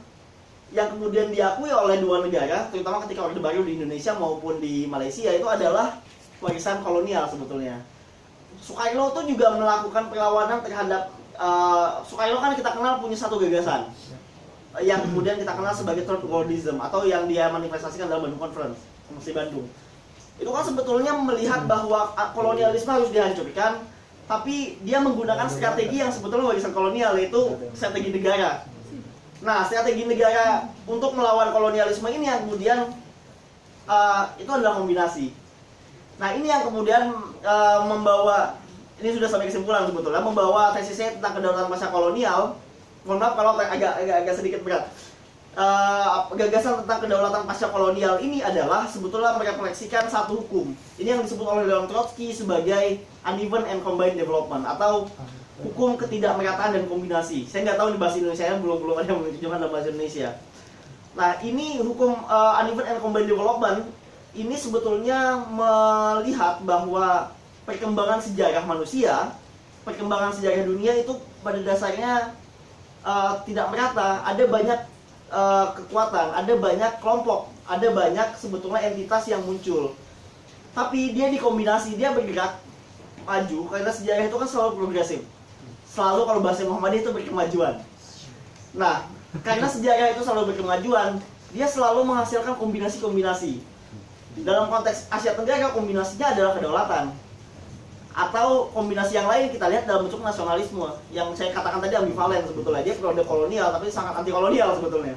yang kemudian diakui oleh dua negara, terutama ketika Orde Baru di Indonesia maupun di Malaysia, itu adalah warisan kolonial sebetulnya. Sukarno itu juga melakukan perlawanan terhadap Sukarno kan kita kenal punya satu gagasan yang kemudian kita kenal sebagai Third Worldism atau yang dia manifestasikan dalam Bandung Conference, Konferensi Bandung. Itu kan sebetulnya melihat bahwa kolonialisme harus dihancurkan, tapi dia menggunakan strategi yang sebetulnya warisan kolonial, yaitu strategi negara. Nah, strategi negara untuk melawan kolonialisme ini yang kemudian itu adalah kombinasi. Nah, ini yang kemudian membawa, ini sudah sampai kesimpulan sebetulnya, membawa tesis saya tentang kedaulatan pasca kolonial. Mohon maaf kalau agak sedikit berat. Gagasan tentang kedaulatan pasca kolonial ini adalah sebetulnya merefleksikan satu hukum. Ini yang disebut oleh Leon Trotsky sebagai uneven and combined development atau hukum ketidakmerataan dan kombinasi. Saya nggak tahu di bahasa Indonesia belum ada yang menerjemahkan dalam bahasa Indonesia. Nah, ini hukum uneven and combined development ini sebetulnya melihat bahwa perkembangan sejarah manusia, perkembangan sejarah dunia itu pada dasarnya tidak merata. Ada banyak kekuatan, ada banyak kelompok, ada banyak sebetulnya entitas yang muncul. Tapi dia dikombinasi, dia bergerak maju karena sejarah itu kan selalu progresif. Selalu kalau bahasa Muhammadiyah itu berkemajuan. Nah, karena sejarah itu selalu berkemajuan, dia selalu menghasilkan kombinasi-kombinasi. Dalam konteks Asia Tenggara, kombinasinya adalah kedaulatan. Atau kombinasi yang lain kita lihat dalam bentuk nasionalisme yang saya katakan tadi ambivalen sebetulnya. Dia periode kolonial tapi sangat anti kolonial sebetulnya.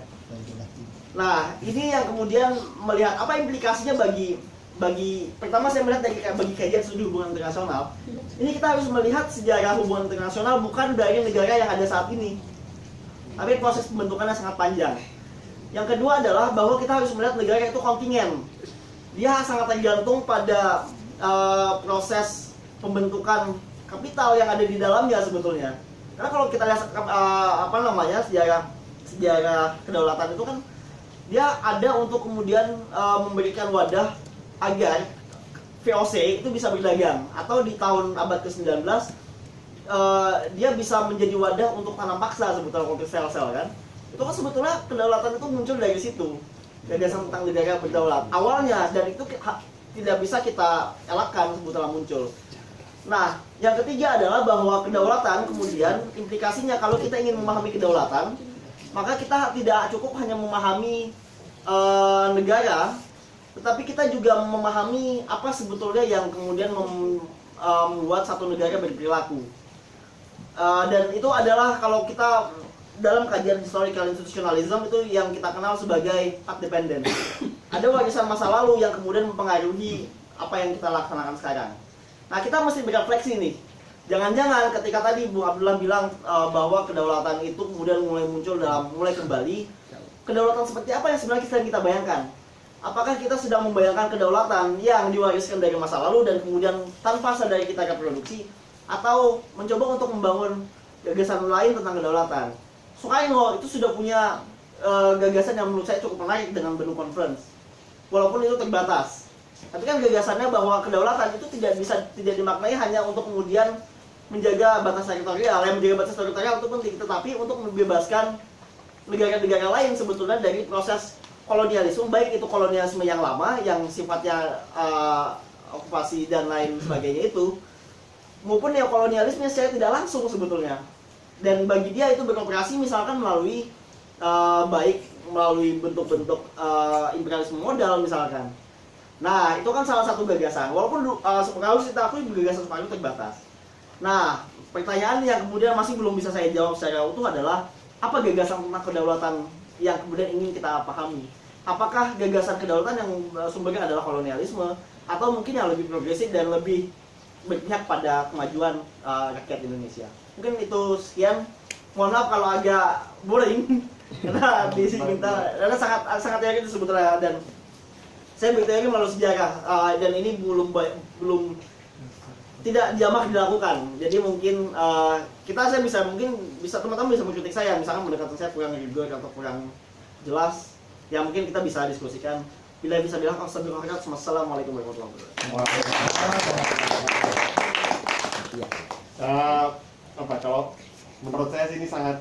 Nah, ini yang kemudian melihat apa implikasinya bagi pertama saya melihat bagi kajian studi hubungan internasional. Ini kita harus melihat sejarah hubungan internasional bukan dari negara yang ada saat ini, tapi proses pembentukannya sangat panjang. Yang kedua adalah bahwa kita harus melihat negara itu kontingen. Dia sangat tergantung pada proses pembentukan kapital yang ada di dalamnya sebetulnya. Karena kalau kita lihat sejarah kedaulatan itu kan dia ada untuk kemudian memberikan wadah agar VOC itu bisa berdagang, atau di tahun abad ke-19 dia bisa menjadi wadah untuk tanam paksa sebetulnya untuk sel-sel kan. Itu kan sebetulnya kedaulatan itu muncul dari situ, gagasan tentang negara berdaulat awalnya, dan itu tidak bisa kita elakkan sebetulnya muncul. Nah, yang ketiga adalah bahwa kedaulatan kemudian implikasinya kalau kita ingin memahami kedaulatan, maka kita tidak cukup hanya memahami negara, tetapi kita juga memahami apa sebetulnya yang kemudian membuat satu negara berperilaku. Dan itu adalah kalau kita dalam kajian historical institutionalism itu yang kita kenal sebagai path dependence. Ada warisan masa lalu yang kemudian mempengaruhi apa yang kita laksanakan sekarang. Nah, kita mesti berefleksi nih. Jangan-jangan ketika tadi Bu Abdullah bilang bahwa kedaulatan itu kemudian mulai kembali, kedaulatan seperti apa yang sebenarnya kita bayangkan? Apakah kita sedang membayangkan kedaulatan yang diwariskan dari masa lalu dan kemudian tanpa sadar kita reproduksi, atau mencoba untuk membangun gagasan lain tentang kedaulatan? Sukarno itu sudah punya gagasan yang menurut saya cukup menarik dengan Bandung Conference, walaupun itu terbatas. Tapi kan gagasannya bahwa kedaulatan itu tidak dimaknai hanya untuk kemudian menjaga batas teritorial. Yang menjaga batas teritorial itu penting, tetapi untuk membebaskan negara-negara lain sebetulnya dari proses kolonialisme, baik itu kolonialisme yang lama yang sifatnya okupasi dan lain sebagainya itu, maupun neokolonialisme secara tidak langsung sebetulnya. Dan bagi dia itu beroperasi misalkan melalui baik melalui bentuk-bentuk imperialisme modal misalkan. Nah, itu kan salah satu gagasan. Walaupun harus kita akui gagasan Sukarno terbatas. Nah, pertanyaan yang kemudian masih belum bisa saya jawab secara utuh adalah apa gagasan tentang kedaulatan yang kemudian ingin kita pahami? Apakah gagasan kedaulatan yang sumbernya adalah kolonialisme, atau mungkin yang lebih progresif dan lebih berpihak pada kemajuan rakyat Indonesia? Mungkin itu sekian. Mohon maaf kalau agak boring karena di sini kita sangat yakin sebetulnya, dan saya berteori melalui sejarah dan ini belum tidak jamak dilakukan. Jadi mungkin saya bisa teman-teman bisa mengkritik saya, misalkan pendekatan saya kurang rigor atau kurang jelas, ya mungkin kita bisa diskusikan. Bila bisa bilang assalamualaikum warahmatullahi wabarakatuh. Kalau menurut saya sih ini sangat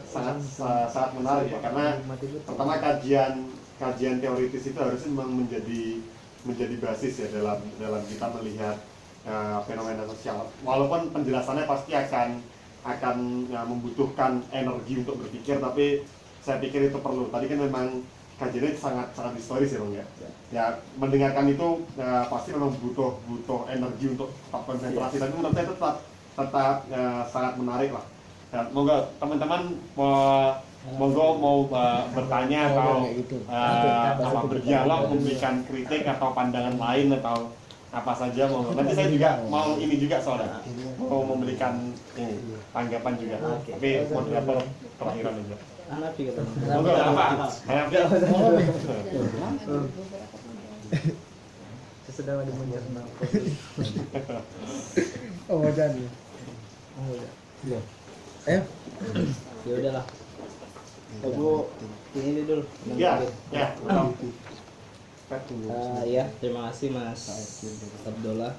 menarik ya, karena pertama kajian teoritis itu harusnya memang menjadi basis ya dalam kita melihat fenomena sosial. Walaupun penjelasannya pasti akan membutuhkan energi untuk berpikir, tapi saya pikir itu perlu. Tadi kan memang kajiannya sangat historis ya Bang ya. Ya mendengarkan itu pasti memang butuh energi untuk tetap konsentrasi. Tapi menurut saya tetap sangat menarik lah. Ya, moga teman-teman mau bertanya atau berdialog, memberikan kritik atau pandangan lain atau apa saja mau. Nanti saya juga mau ini juga soalnya mau memberikan ini tanggapan juga. Tapi moderator terakhiran aja. Hanafi kata. Monggo apa? Hanafi. Sedang ada mundur. Oh, jangan. Oh, ya. Ya udahlah. Aku ini dulu. Ya. Ya, terima kasih Mas Abdullah.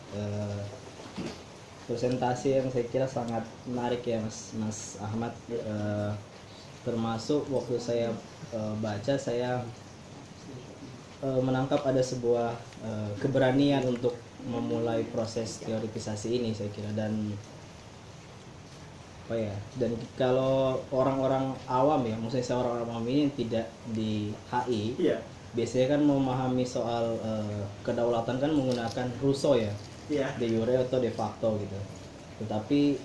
Presentasi yang saya kira sangat menarik ya Mas Ahmad. Termasuk waktu saya baca, saya menangkap ada sebuah keberanian untuk memulai proses teoritisasi ini saya kira. Dan kalau orang-orang awam ya, maksudnya saya orang awam ini yang tidak di HI, biasanya kan memahami soal kedaulatan kan menggunakan Rousseau ya, de jure atau de facto gitu. Tetapi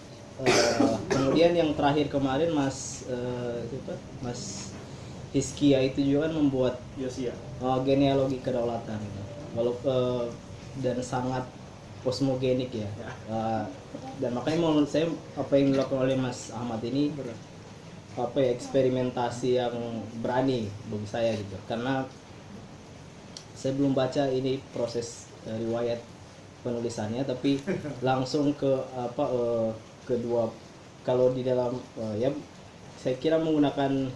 kemudian yang terakhir kemarin Mas Hiskia itu juga kan membuat genealogi kedaulatan gitu. Dan sangat kosmogenik ya. Dan makanya menurut saya apa yang dilakukan oleh Mas Ahmad ini eksperimentasi yang berani bagi saya gitu, karena saya belum baca ini proses riwayat penulisannya, tapi langsung ke kedua, kalau di dalam ya saya kira menggunakan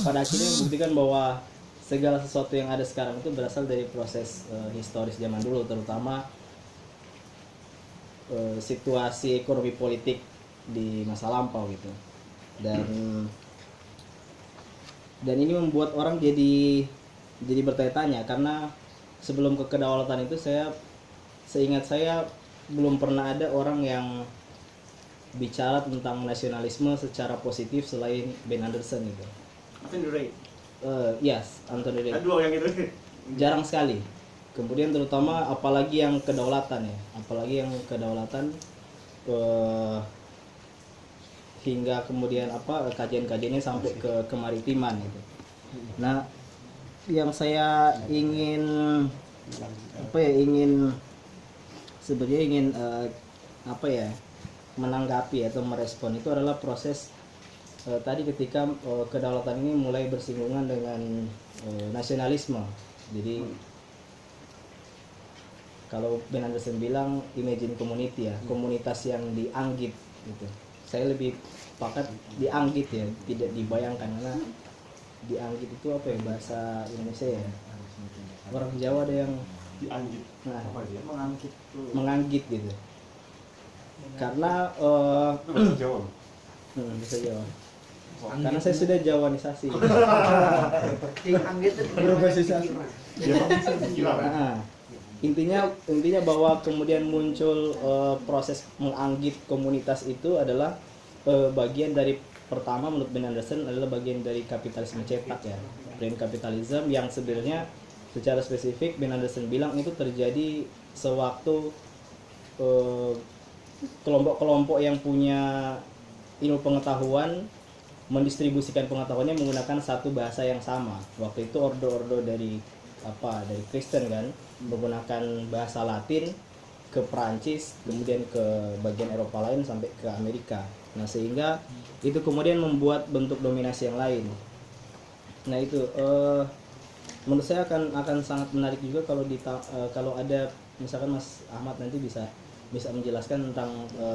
pada akhirnya membuktikan bahwa segala sesuatu yang ada sekarang itu berasal dari proses historis zaman dulu, terutama situasi ekonomi politik di masa lampau gitu. Dan ini membuat orang jadi bertanya-tanya, karena sebelum ke kedaulatan itu seingat saya belum pernah ada orang yang bicara tentang nasionalisme secara positif selain Ben Anderson gitu. Anthony Ray. Yes, Anthony Ray. Aduh, yang itu. Jarang sekali. Kemudian terutama apalagi yang kedaulatan hingga kemudian kajian-kajiannya sampai ke kemaritiman gitu. Nah, yang saya ingin menanggapi atau merespon itu adalah proses tadi ketika kedaulatan ini mulai bersinggungan dengan nasionalisme. Jadi kalau Ben Anderson bilang imagine community ya, komunitas yang dianggit gitu. Saya lebih pakat dianggit ya, tidak dibayangkan, karena dianggit itu apa ya bahasa Indonesia ya? Orang Jawa ada yang dianggit. Nah, Menganggit gitu. Karena Jawa. Bisa Jawa. Karena saya sudah Jawanisasi. Berbasisasi. Nah, intinya bahwa kemudian muncul proses menganggit komunitas itu adalah bagian dari, pertama menurut Ben Anderson adalah bagian dari kapitalisme cetak ya, brand capitalism, yang sebenarnya secara spesifik Ben Anderson bilang itu terjadi sewaktu kelompok-kelompok yang punya ilmu pengetahuan mendistribusikan pengetahuannya menggunakan satu bahasa yang sama. Waktu itu ordo-ordo dari Kristen kan menggunakan bahasa Latin ke Perancis, kemudian ke bagian Eropa lain sampai ke Amerika. Nah, sehingga itu kemudian membuat bentuk dominasi yang lain. Nah, itu menurut saya akan sangat menarik juga kalau ada misalkan Mas Ahmad nanti bisa menjelaskan tentang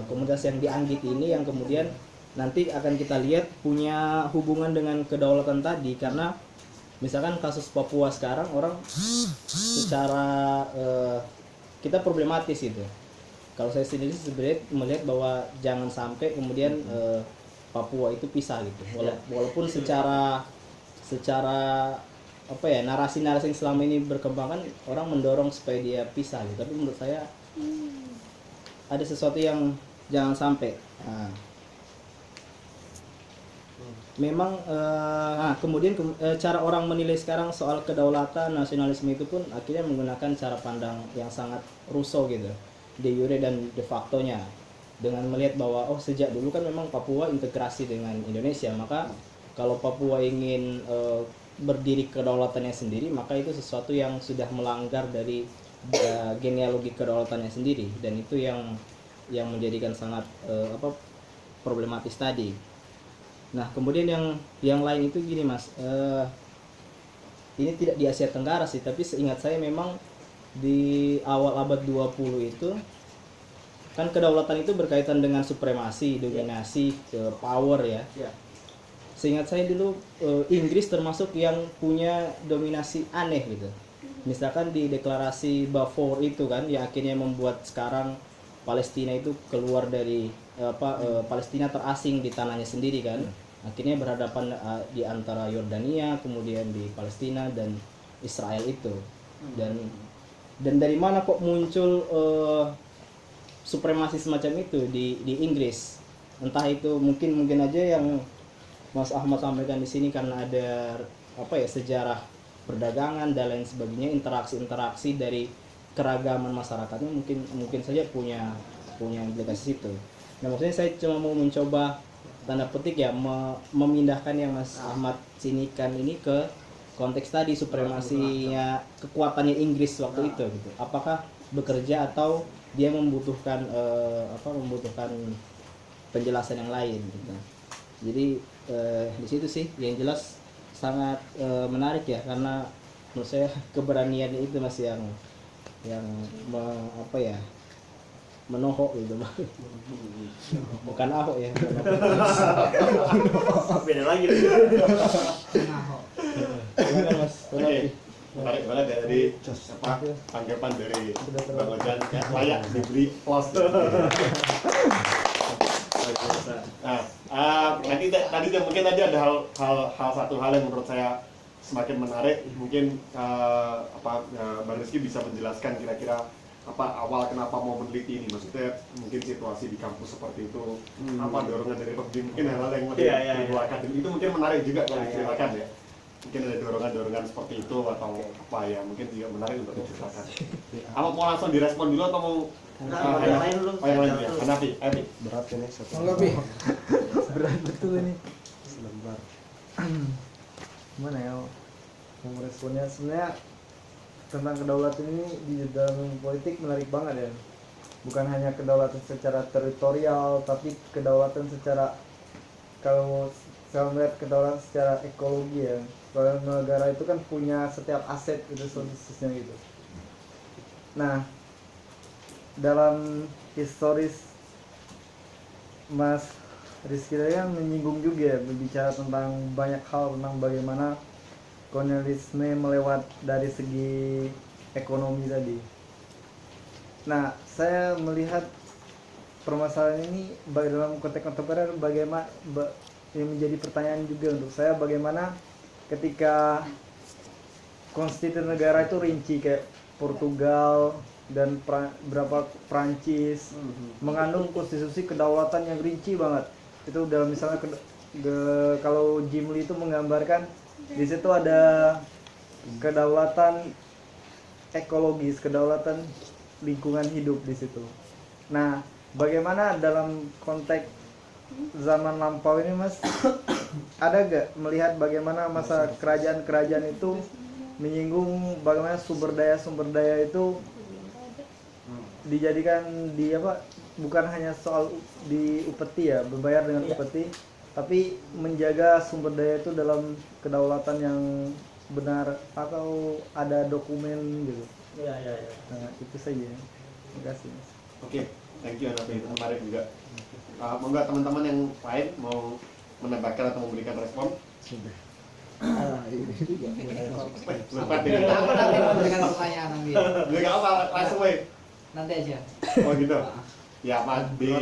komunitas yang dianggit ini yang kemudian nanti akan kita lihat punya hubungan dengan kedaulatan tadi. Karena misalkan kasus Papua sekarang orang secara kita problematis gitu. Kalau saya sendiri sebenarnya melihat bahwa jangan sampai kemudian Papua itu pisah gitu. Walaupun secara narasi-narasi yang selama ini berkembang kan orang mendorong supaya dia pisah gitu. Tapi menurut saya ada sesuatu yang jangan sampai. Memang kemudian cara orang menilai sekarang soal kedaulatan nasionalisme itu pun akhirnya menggunakan cara pandang yang sangat Rousseau gitu, de jure dan de facto-nya, dengan melihat bahwa sejak dulu kan memang Papua integrasi dengan Indonesia, maka kalau Papua ingin berdiri kedaulatannya sendiri, maka itu sesuatu yang sudah melanggar dari genealogi kedaulatannya sendiri, dan itu yang menjadikan sangat problematis tadi. Nah, kemudian yang lain itu gini Mas, ini tidak di Asia Tenggara sih, tapi seingat saya memang di awal abad 20 itu kan kedaulatan itu berkaitan dengan supremasi, dominasi, power ya. Seingat saya dulu Inggris termasuk yang punya dominasi aneh gitu. Misalkan di deklarasi Balfour itu kan, yang akhirnya membuat sekarang Palestina itu keluar dari Palestina terasing di tanahnya sendiri kan. Akhirnya berhadapan di antara Yordania, kemudian di Palestina dan Israel itu. Dan dari mana kok muncul supremasi semacam itu di Inggris? Entah itu mungkin aja yang Mas Ahmad sampaikan di sini karena ada sejarah perdagangan dan lain sebagainya, interaksi dari keragaman masyarakatnya mungkin saja punya implikasi situ. Nah, maksudnya saya cuma mau mencoba tanda petik ya memindahkan yang Mas Ahmad sinikan ini ke konteks tadi supremasinya, kekuatannya Inggris waktu itu gitu. Apakah bekerja atau dia membutuhkan penjelasan yang lain gitu. Jadi di situ sih yang jelas sangat menarik ya, karena menurut saya keberaniannya itu masih yang menohok gitu. Bukan Ahok ya. Beda lagi. Silakan Mas. Oke, tanggapan dari Bang Ojan kayak layak diberi plus. Nah, tadi mungkin ada satu hal yang menurut saya semakin menarik. Mungkin Bang Rizky bisa menjelaskan kira-kira awal kenapa mau meneliti ini, maksudnya mungkin situasi di kampus seperti itu, apa dorongan dari Pebdi, mungkin hal-hal yang lebih akademik itu mungkin menarik juga kalau diceritakan ya. Mungkin ada dorongan bersama itu atau apa ya, mungkin juga menarik untuk diceritakan. Apa mau langsung direspon dulu atau mau yang lain dulu? Yang lain ya, Hanafi, Epi. Berat ini satu. Enggak, Pi. Berat betul ini. Selembar. Gimana ya? Mau responnya sebenarnya tentang kedaulatan ini di dalam politik menarik banget ya. Bukan hanya kedaulatan secara teritorial, tapi kedaulatan secara, kalau saya melihat kedaulatan secara ekologi ya. Kalau negara itu kan punya setiap aset itu khususnya gitu. Nah, dalam historis Mas Rizky tadi kan menyinggung juga ya, berbicara tentang banyak hal tentang bagaimana kolonialisme melewat dari segi ekonomi tadi. Nah, saya melihat permasalahan ini dalam konteks kontemporer bagaimana yang menjadi pertanyaan juga untuk saya, bagaimana ketika konstitusi negara itu rinci kayak Portugal dan berapa Prancis mengandung konstitusi kedaulatan yang rinci banget. Itu dalam misalnya kalau Jim Lee itu menggambarkan di situ ada kedaulatan ekologis, kedaulatan lingkungan hidup di situ. Nah, bagaimana dalam konteks zaman lampau ini, Mas, ada gak melihat bagaimana masa kerajaan-kerajaan itu menyinggung bagaimana sumber daya itu dijadikan bukan hanya soal di upeti ya, berbayar dengan upeti, tapi menjaga sumber daya itu dalam kedaulatan yang benar atau ada dokumen gitu. Iya. Nah, itu saja. Terima kasih, Mas. Oke, thank you Hanafi, itu menarik juga. Monggo teman-teman yang lain mau menambahkan atau memberikan respon? Sudah. Lupa deh. Aku nanti memberikan pertanyaan nanti. Enggak apa, langsung aja. Nanti aja. Oh gitu. Ya, Pak di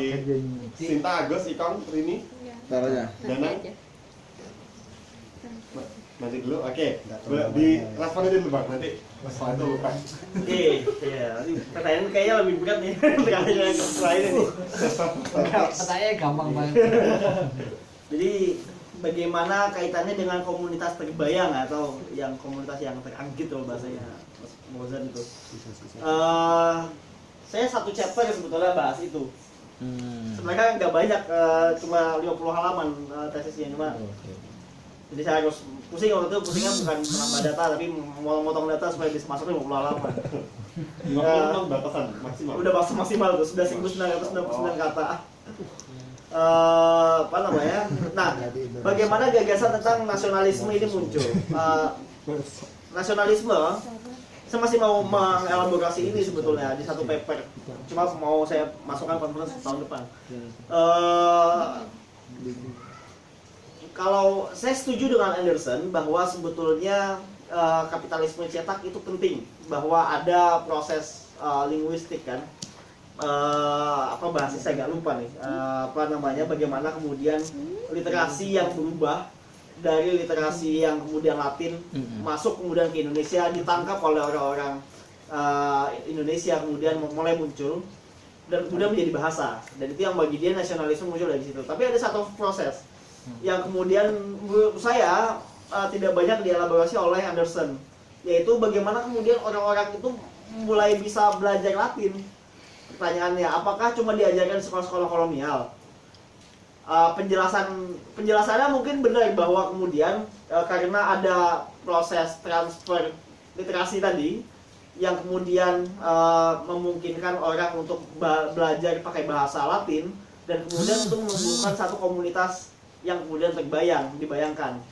Sinta, Agus, Ikon, Rini, Taruhnya. Dana. Nanti dulu, oke. Di respon aja dulu Bang, nanti setelah itu lupa. Iya. Pertanyaan kayaknya lebih berat nih pertanyaan yang lain ini. Pertanyaannya gampang banget. Jadi bagaimana kaitannya dengan komunitas terbayang atau yang komunitas yang terangkit loh bahasanya Mas Mozan itu. Saya satu chapter sebetulnya bahas itu. Sebenarnya nggak banyak, cuma 50 halaman tesisnya, cuma jadi saya harus pusingnya bukan menambah data tapi motong data supaya bisa masuk 50 halaman. 56 batasan maksimal. Udah batas maksimal tuh, sudah 1999 kata. Nah, bagaimana gagasan tentang nasionalisme ini muncul? Nasionalisme, saya masih mau mengelaborasi ini sebetulnya di satu paper. Cuma mau saya masukkan konferensi tahun depan. Kalau saya setuju dengan Anderson bahwa sebetulnya kapitalisme cetak itu penting, bahwa ada proses linguistik kan. Bahasa saya nggak lupa nih, bagaimana kemudian literasi yang berubah dari literasi yang kemudian Latin masuk kemudian ke Indonesia, ditangkap oleh orang-orang Indonesia, kemudian mulai muncul dan kemudian menjadi bahasa, dan itu yang bagi dia nasionalisme muncul dari situ. Tapi ada satu proses yang kemudian menurut saya tidak banyak dielaborasi oleh Anderson, yaitu bagaimana kemudian orang-orang itu mulai bisa belajar Latin. Pertanyaannya, apakah cuma diajarkan di sekolah-sekolah kolonial? Penjelasannya mungkin benar bahwa kemudian karena ada proses transfer literasi tadi yang kemudian memungkinkan orang untuk belajar pakai bahasa Latin dan kemudian untuk menumbuhkan satu komunitas yang kemudian dibayangkan.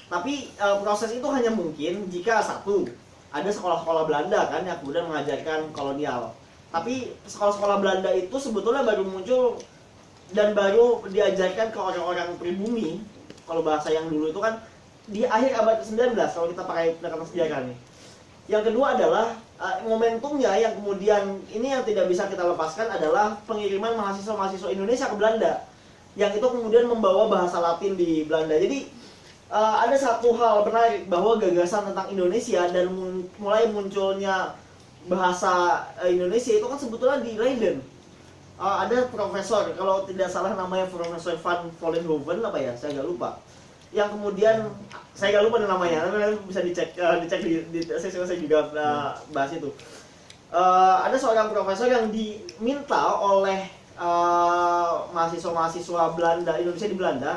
Tapi proses itu hanya mungkin jika satu, ada sekolah-sekolah Belanda kan yang kemudian mengajarkan kolonial. Tapi sekolah-sekolah Belanda itu sebetulnya baru muncul dan baru diajarkan ke orang-orang pribumi. Kalau bahasa yang dulu itu kan di akhir abad ke-19 kalau kita pakai pendekatan sejarah nih. Yang kedua adalah momentumnya yang kemudian ini yang tidak bisa kita lepaskan adalah pengiriman mahasiswa-mahasiswa Indonesia ke Belanda, yang itu kemudian membawa bahasa Latin di Belanda. Jadi ada satu hal menarik bahwa gagasan tentang Indonesia dan mulai munculnya bahasa Indonesia itu kan sebetulnya di Leiden. Ada profesor, kalau tidak salah namanya Profesor Van Vollenhoven apa ya, saya agak lupa. Yang kemudian saya agak lupa namanya, tapi bisa dicek di saya juga bahas itu. Ada seorang profesor yang diminta oleh mahasiswa-mahasiswa Belanda, Indonesia di Belanda,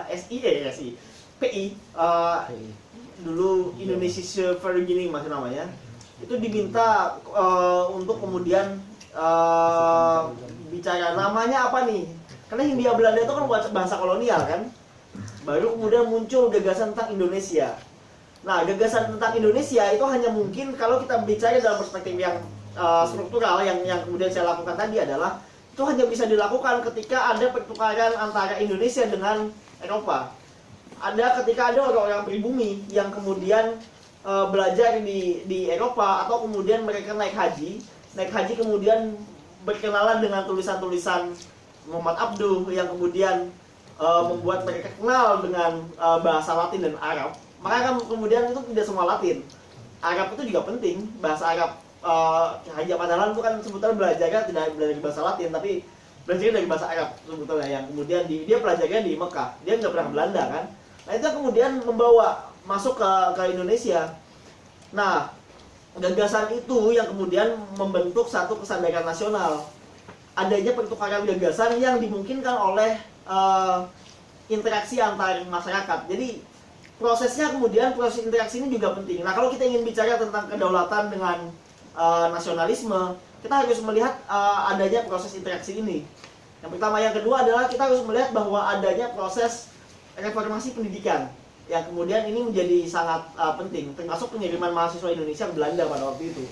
PI, dulu Indonesische Vereniging masih namanya, itu diminta untuk kemudian bicara namanya apa nih, karena Hindia Belanda itu kan bahasa kolonial kan, baru kemudian muncul gagasan tentang Indonesia. Nah, gagasan tentang Indonesia itu hanya mungkin kalau kita bicara dalam perspektif yang struktural, yang kemudian saya lakukan tadi adalah itu hanya bisa dilakukan ketika ada pertukaran antara Indonesia dengan Eropa. Ada ketika ada orang-orang pribumi yang kemudian belajar di Eropa, atau kemudian mereka naik haji kemudian berkenalan dengan tulisan-tulisan Muhammad Abduh yang kemudian membuat mereka kenal dengan bahasa Latin dan Arab. Maka kemudian itu tidak semua Latin, Arab itu juga penting. Bahasa Arab Haji Ahmad Dahlan itu kan sebetulnya belajarnya tidak dari bahasa Latin, tapi belajarnya dari bahasa Arab sebetulnya, yang kemudian dia belajarnya di Mekah, dia nggak pernah Belanda kan. Nah, itu kemudian membawa masuk ke Indonesia. Nah, gagasan itu yang kemudian membentuk satu kesadaran nasional. Adanya pertukaran gagasan yang dimungkinkan oleh interaksi antar masyarakat. Jadi proses interaksi ini juga penting. Nah, kalau kita ingin bicara tentang kedaulatan dengan nasionalisme, kita harus melihat adanya proses interaksi ini. Yang pertama, yang kedua adalah kita harus melihat bahwa adanya proses reformasi pendidikan yang kemudian ini menjadi sangat penting, termasuk pengiriman mahasiswa Indonesia ke Belanda pada waktu itu.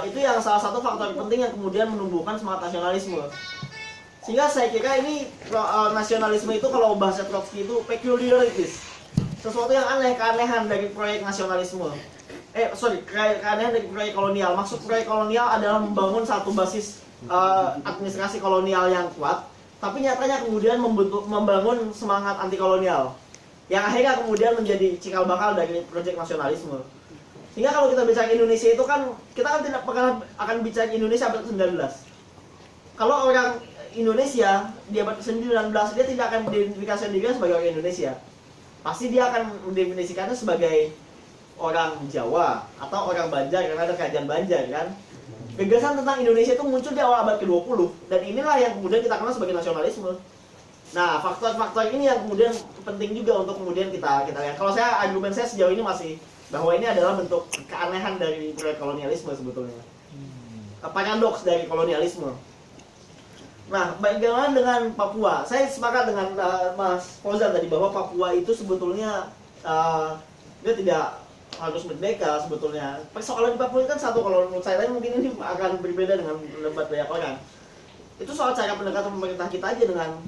Itu yang salah satu faktor penting yang kemudian menumbuhkan semangat nasionalisme. Sehingga saya kira ini nasionalisme itu kalau bahasa Trotsky itu peculiarities, sesuatu yang aneh, keanehan dari proyek nasionalisme. Keanehan dari proyek kolonial. Maksud proyek kolonial adalah membangun satu basis administrasi kolonial yang kuat, tapi nyatanya kemudian membangun semangat anti kolonial yang akhirnya kemudian menjadi cikal bakal dari proyek nasionalisme. Sehingga kalau kita bicara Indonesia itu kan, kita kan tidak pernah akan bicara Indonesia abad 19. Kalau orang Indonesia di abad 19, dia tidak akan mengidentifikasikan dirinya sebagai orang Indonesia. Pasti dia akan mendefinisikannya sebagai orang Jawa atau orang Banjar, karena ada kerajaan Banjar kan. Gagasan tentang Indonesia itu muncul di awal abad ke-20, dan inilah yang kemudian kita kenal sebagai nasionalisme. Nah, faktor-faktor ini yang kemudian penting juga untuk kemudian kita lihat. Kalau argumen saya sejauh ini masih bahwa ini adalah bentuk keanehan dari proyek kolonialisme sebetulnya. Paradoks dari kolonialisme. Nah, bagaimana dengan Papua? Saya sepakat dengan Mas Fauzan tadi bahwa Papua itu sebetulnya dia tidak harus merdeka sebetulnya. Persoalan di Papua itu kan satu, kalau menurut saya mungkin ini akan berbeda dengan pendapat banyak orang. Itu soal cara pendekatan pemerintah kita aja dengan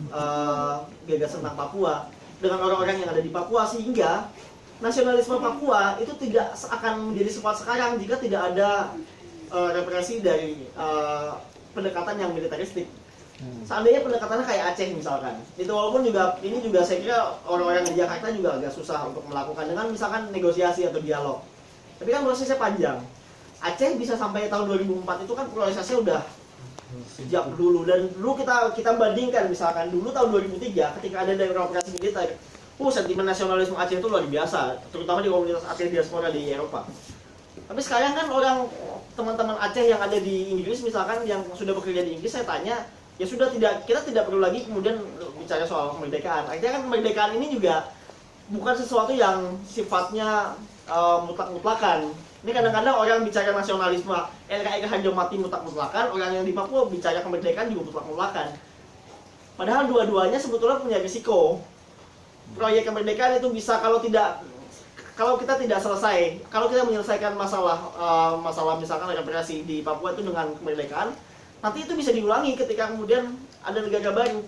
gagasan tentang Papua, dengan orang-orang yang ada di Papua, sehingga nasionalisme Papua itu tidak akan menjadi sekuat sekarang jika tidak ada represi dari pendekatan yang militeristik. Seandainya pendekatannya kayak Aceh misalkan, itu walaupun ini juga saya kira orang-orang di Jakarta juga agak susah untuk melakukan dengan misalkan negosiasi atau dialog. Tapi kan prosesnya panjang. Aceh bisa sampai tahun 2004 itu kan prosesnya udah sejak dulu, dan dulu kita bandingkan misalkan dulu tahun 2003 ketika ada daerah operasi militer, sentimen nasionalisme Aceh itu luar biasa, terutama di komunitas Aceh diaspora di Eropa. Tapi sekarang kan teman-teman Aceh yang ada di Inggris misalkan, yang sudah bekerja di Inggris, saya tanya, ya sudah kita tidak perlu lagi kemudian bicara soal kemerdekaan. Artinya kan kemerdekaan ini juga bukan sesuatu yang sifatnya mutlak-mutlakan. Ini kadang-kadang orang bicara nasionalisme, NKRI harga mati mutlak-mutlakan, orang yang di Papua bicara kemerdekaan juga mutlak-mutlakan. Padahal dua-duanya sebetulnya punya risiko. Proyek kemerdekaan itu bisa kalau kita tidak selesai, kalau kita menyelesaikan masalah misalkan represi di Papua itu dengan kemerdekaan, nanti itu bisa diulangi ketika kemudian ada negara baru.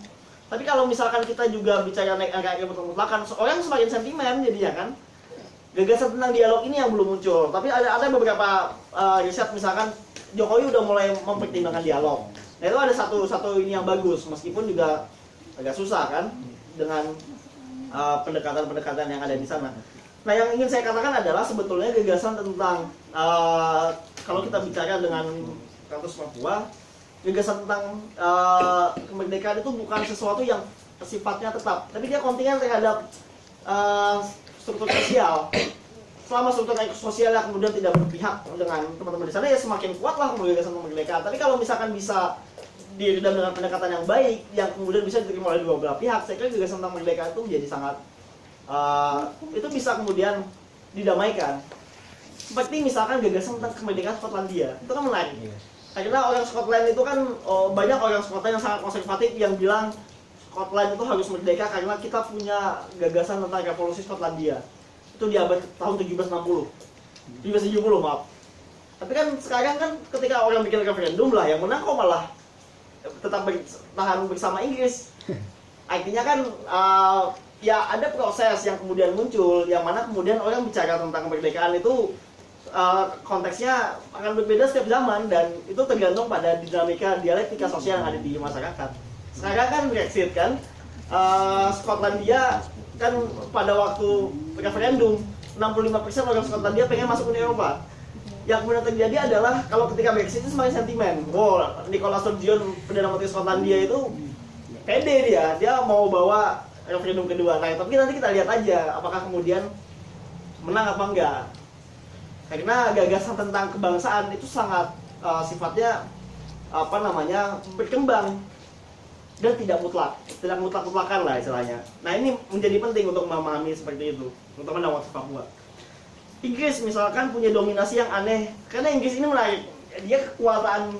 Tapi kalau misalkan kita juga bicara naik NKRI mutlak-mutlakan, orang semakin sentimen jadinya kan. gagasan tentang dialog ini yang belum muncul. Tapi ada beberapa riset, misalkan Jokowi udah mulai mempertimbangkan dialog. Nah itu ada satu ini yang bagus, meskipun juga agak susah kan dengan pendekatan-pendekatan yang ada di sana. Nah yang ingin saya katakan adalah sebetulnya gagasan tentang kalau kita bicara dengan kasus Papua, gagasan tentang kemerdekaan itu bukan sesuatu yang sifatnya tetap, tapi dia kontingen terhadap struktur sosial. Selama struktur sosialnya kemudian tidak berpihak dengan teman-teman di sana, ya semakin kuatlah gagasan kemerdekaan. Tapi kalau misalkan bisa diredam dengan pendekatan yang baik, yang kemudian bisa diterima oleh dua belah pihak, saya kira gagasan tentang kemerdekaan itu menjadi sangat itu bisa kemudian didamaikan. Seperti misalkan gagasan tentang kemerdekaan Skotlandia, itu kan menarik. Karena orang Scotland itu kan banyak orang Scotland yang sangat konservatif yang bilang Scotland itu harus merdeka karena kita punya gagasan tentang revolusi Skotlandia. Itu di abad tahun 1760. 1770 maaf. Tapi kan sekarang kan ketika orang bikin referendum lah, yang menang kok malah tetap bertahan bersama Inggris. Artinya kan ya ada proses yang kemudian muncul, yang mana kemudian orang bicara tentang kemerdekaan itu konteksnya akan berbeda setiap zaman, dan itu tergantung pada dinamika dialektika sosial yang ada di masyarakat. Sekarang kan Brexit kan, Skotlandia kan pada waktu referendum 65% orang Skotlandia pengen masuk Uni Eropa. Yang kemudian terjadi adalah kalau ketika Brexit itu semakin sentimen. Wow, Nicola Sturgeon, Perdana Menteri Skotlandia itu pede dia mau bawa referendum kedua. Nah, tapi nanti kita lihat aja apakah kemudian menang apa enggak. Karena gagasan tentang kebangsaan itu sangat sifatnya berkembang dan tidak mutlak-mutlakan lah istilahnya. Nah ini menjadi penting untuk memahami seperti itu, terutama dalam konteks Papua. Inggris misalkan punya dominasi yang aneh, karena Inggris ini menarik, dia kekuasaan.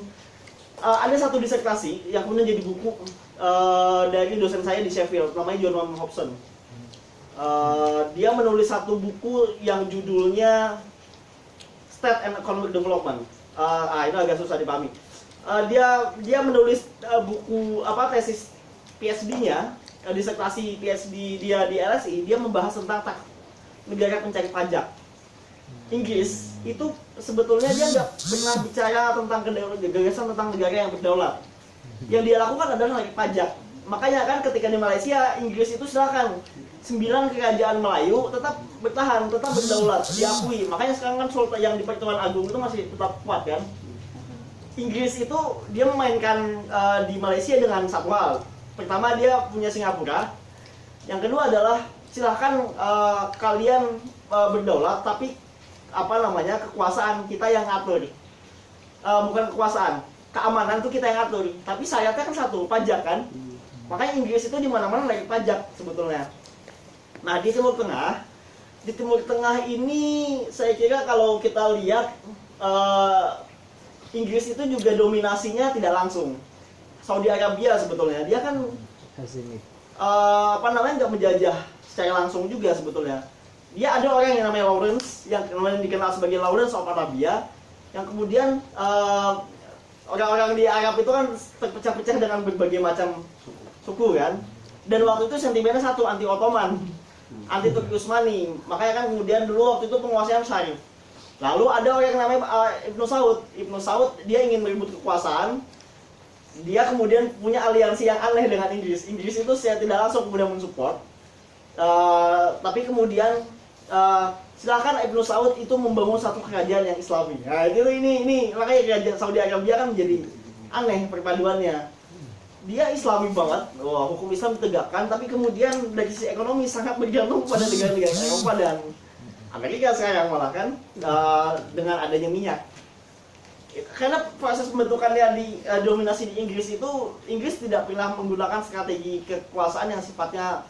Ada satu disertasi yang kemudian jadi buku dari dosen saya di Sheffield, namanya John Hobson. Dia menulis satu buku yang judulnya State and Economic Development. Itu agak susah dipahami. Dia menulis buku tesis PhD-nya, disertasi PhD dia di LSI, dia membahas tentang negara pencari pajak. Inggris itu sebetulnya dia nggak pernah bicara tentang gagasan tentang negara yang berdaulat. Yang dia lakukan adalah narik pajak. Makanya kan ketika di Malaysia, Inggris itu silakan 9 kerajaan Melayu tetap bertahan, tetap berdaulat, diakui. Makanya sekarang kan Sultan yang di Pertuan Agung itu masih tetap kuat kan. Inggris itu dia memainkan di Malaysia dengan satu hal. Pertama dia punya Singapura. Yang kedua adalah silahkan kalian berdaulat, tapi kekuasaan kita yang ngatur. Bukan kekuasaan, keamanan itu kita yang ngatur. Tapi syaratnya kan satu, pajak kan. Makanya Inggris itu di mana-mana naik pajak sebetulnya. Nah di Timur Tengah ini saya kira kalau kita lihat Inggris itu juga dominasinya tidak langsung. Saudi Arabia sebetulnya dia kan nggak menjajah secara langsung juga sebetulnya. Dia ada orang yang namanya Lawrence, yang kemudian dikenal sebagai Lawrence of Arabia, yang kemudian orang-orang di Arab itu kan terpecah-pecah dengan berbagai macam suku kan. Dan waktu itu sentimennya satu, anti Ottoman, anti Turki Utsmani. Makanya kan kemudian dulu waktu itu penguasaan Syarif. Lalu ada orang yang namanya Ibnu Saud, dia ingin merebut kekuasaan. Dia kemudian punya aliansi yang aneh dengan Inggris. Inggris itu secara tidak langsung kemudian mensupport. Tapi kemudian silakan Ibnu Saud itu membangun satu kerajaan yang Islami. Nah, ini makanya kerajaan Saudi Arabia kan menjadi aneh perpaduannya. Dia Islami banget, hukum Islam ditegakkan, tapi kemudian dari sisi ekonomi sangat bergantung pada negara-negara Eropa dan Amerika sekarang malah kan dengan adanya minyak. Karena proses pembentukannya di dominasi di Inggris itu, Inggris tidak pernah menggunakan strategi kekuasaan yang sifatnya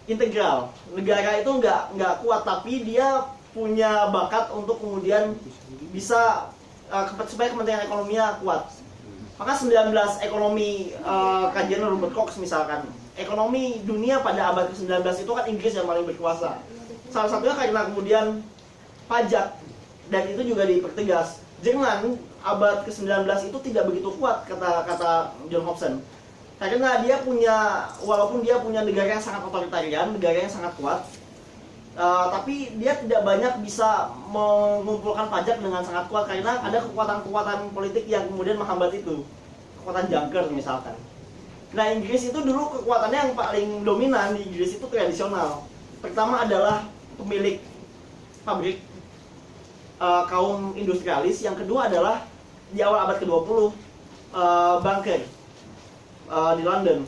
integral. Negara itu nggak kuat, tapi dia punya bakat untuk kemudian bisa supaya kementerian ekonominya kuat. Maka 19 ekonomi kajian Robert Cox misalkan, ekonomi dunia pada abad ke-19 itu kan Inggris yang paling berkuasa. Salah satunya karena kemudian pajak, dan itu juga dipertegas. Jerman abad ke-19 itu tidak begitu kuat, kata John Hobson. Karena dia punya, walaupun dia punya negara yang sangat otoritarian, negara yang sangat kuat, tapi dia tidak banyak bisa mengumpulkan pajak dengan sangat kuat karena ada kekuatan-kekuatan politik yang kemudian menghambat itu. Kekuatan jangkar misalkan. Nah, Inggris itu dulu kekuatannya yang paling dominan di Inggris itu tradisional. Pertama adalah pemilik pabrik, kaum industrialis. Yang kedua adalah di awal abad ke-20 banker di London.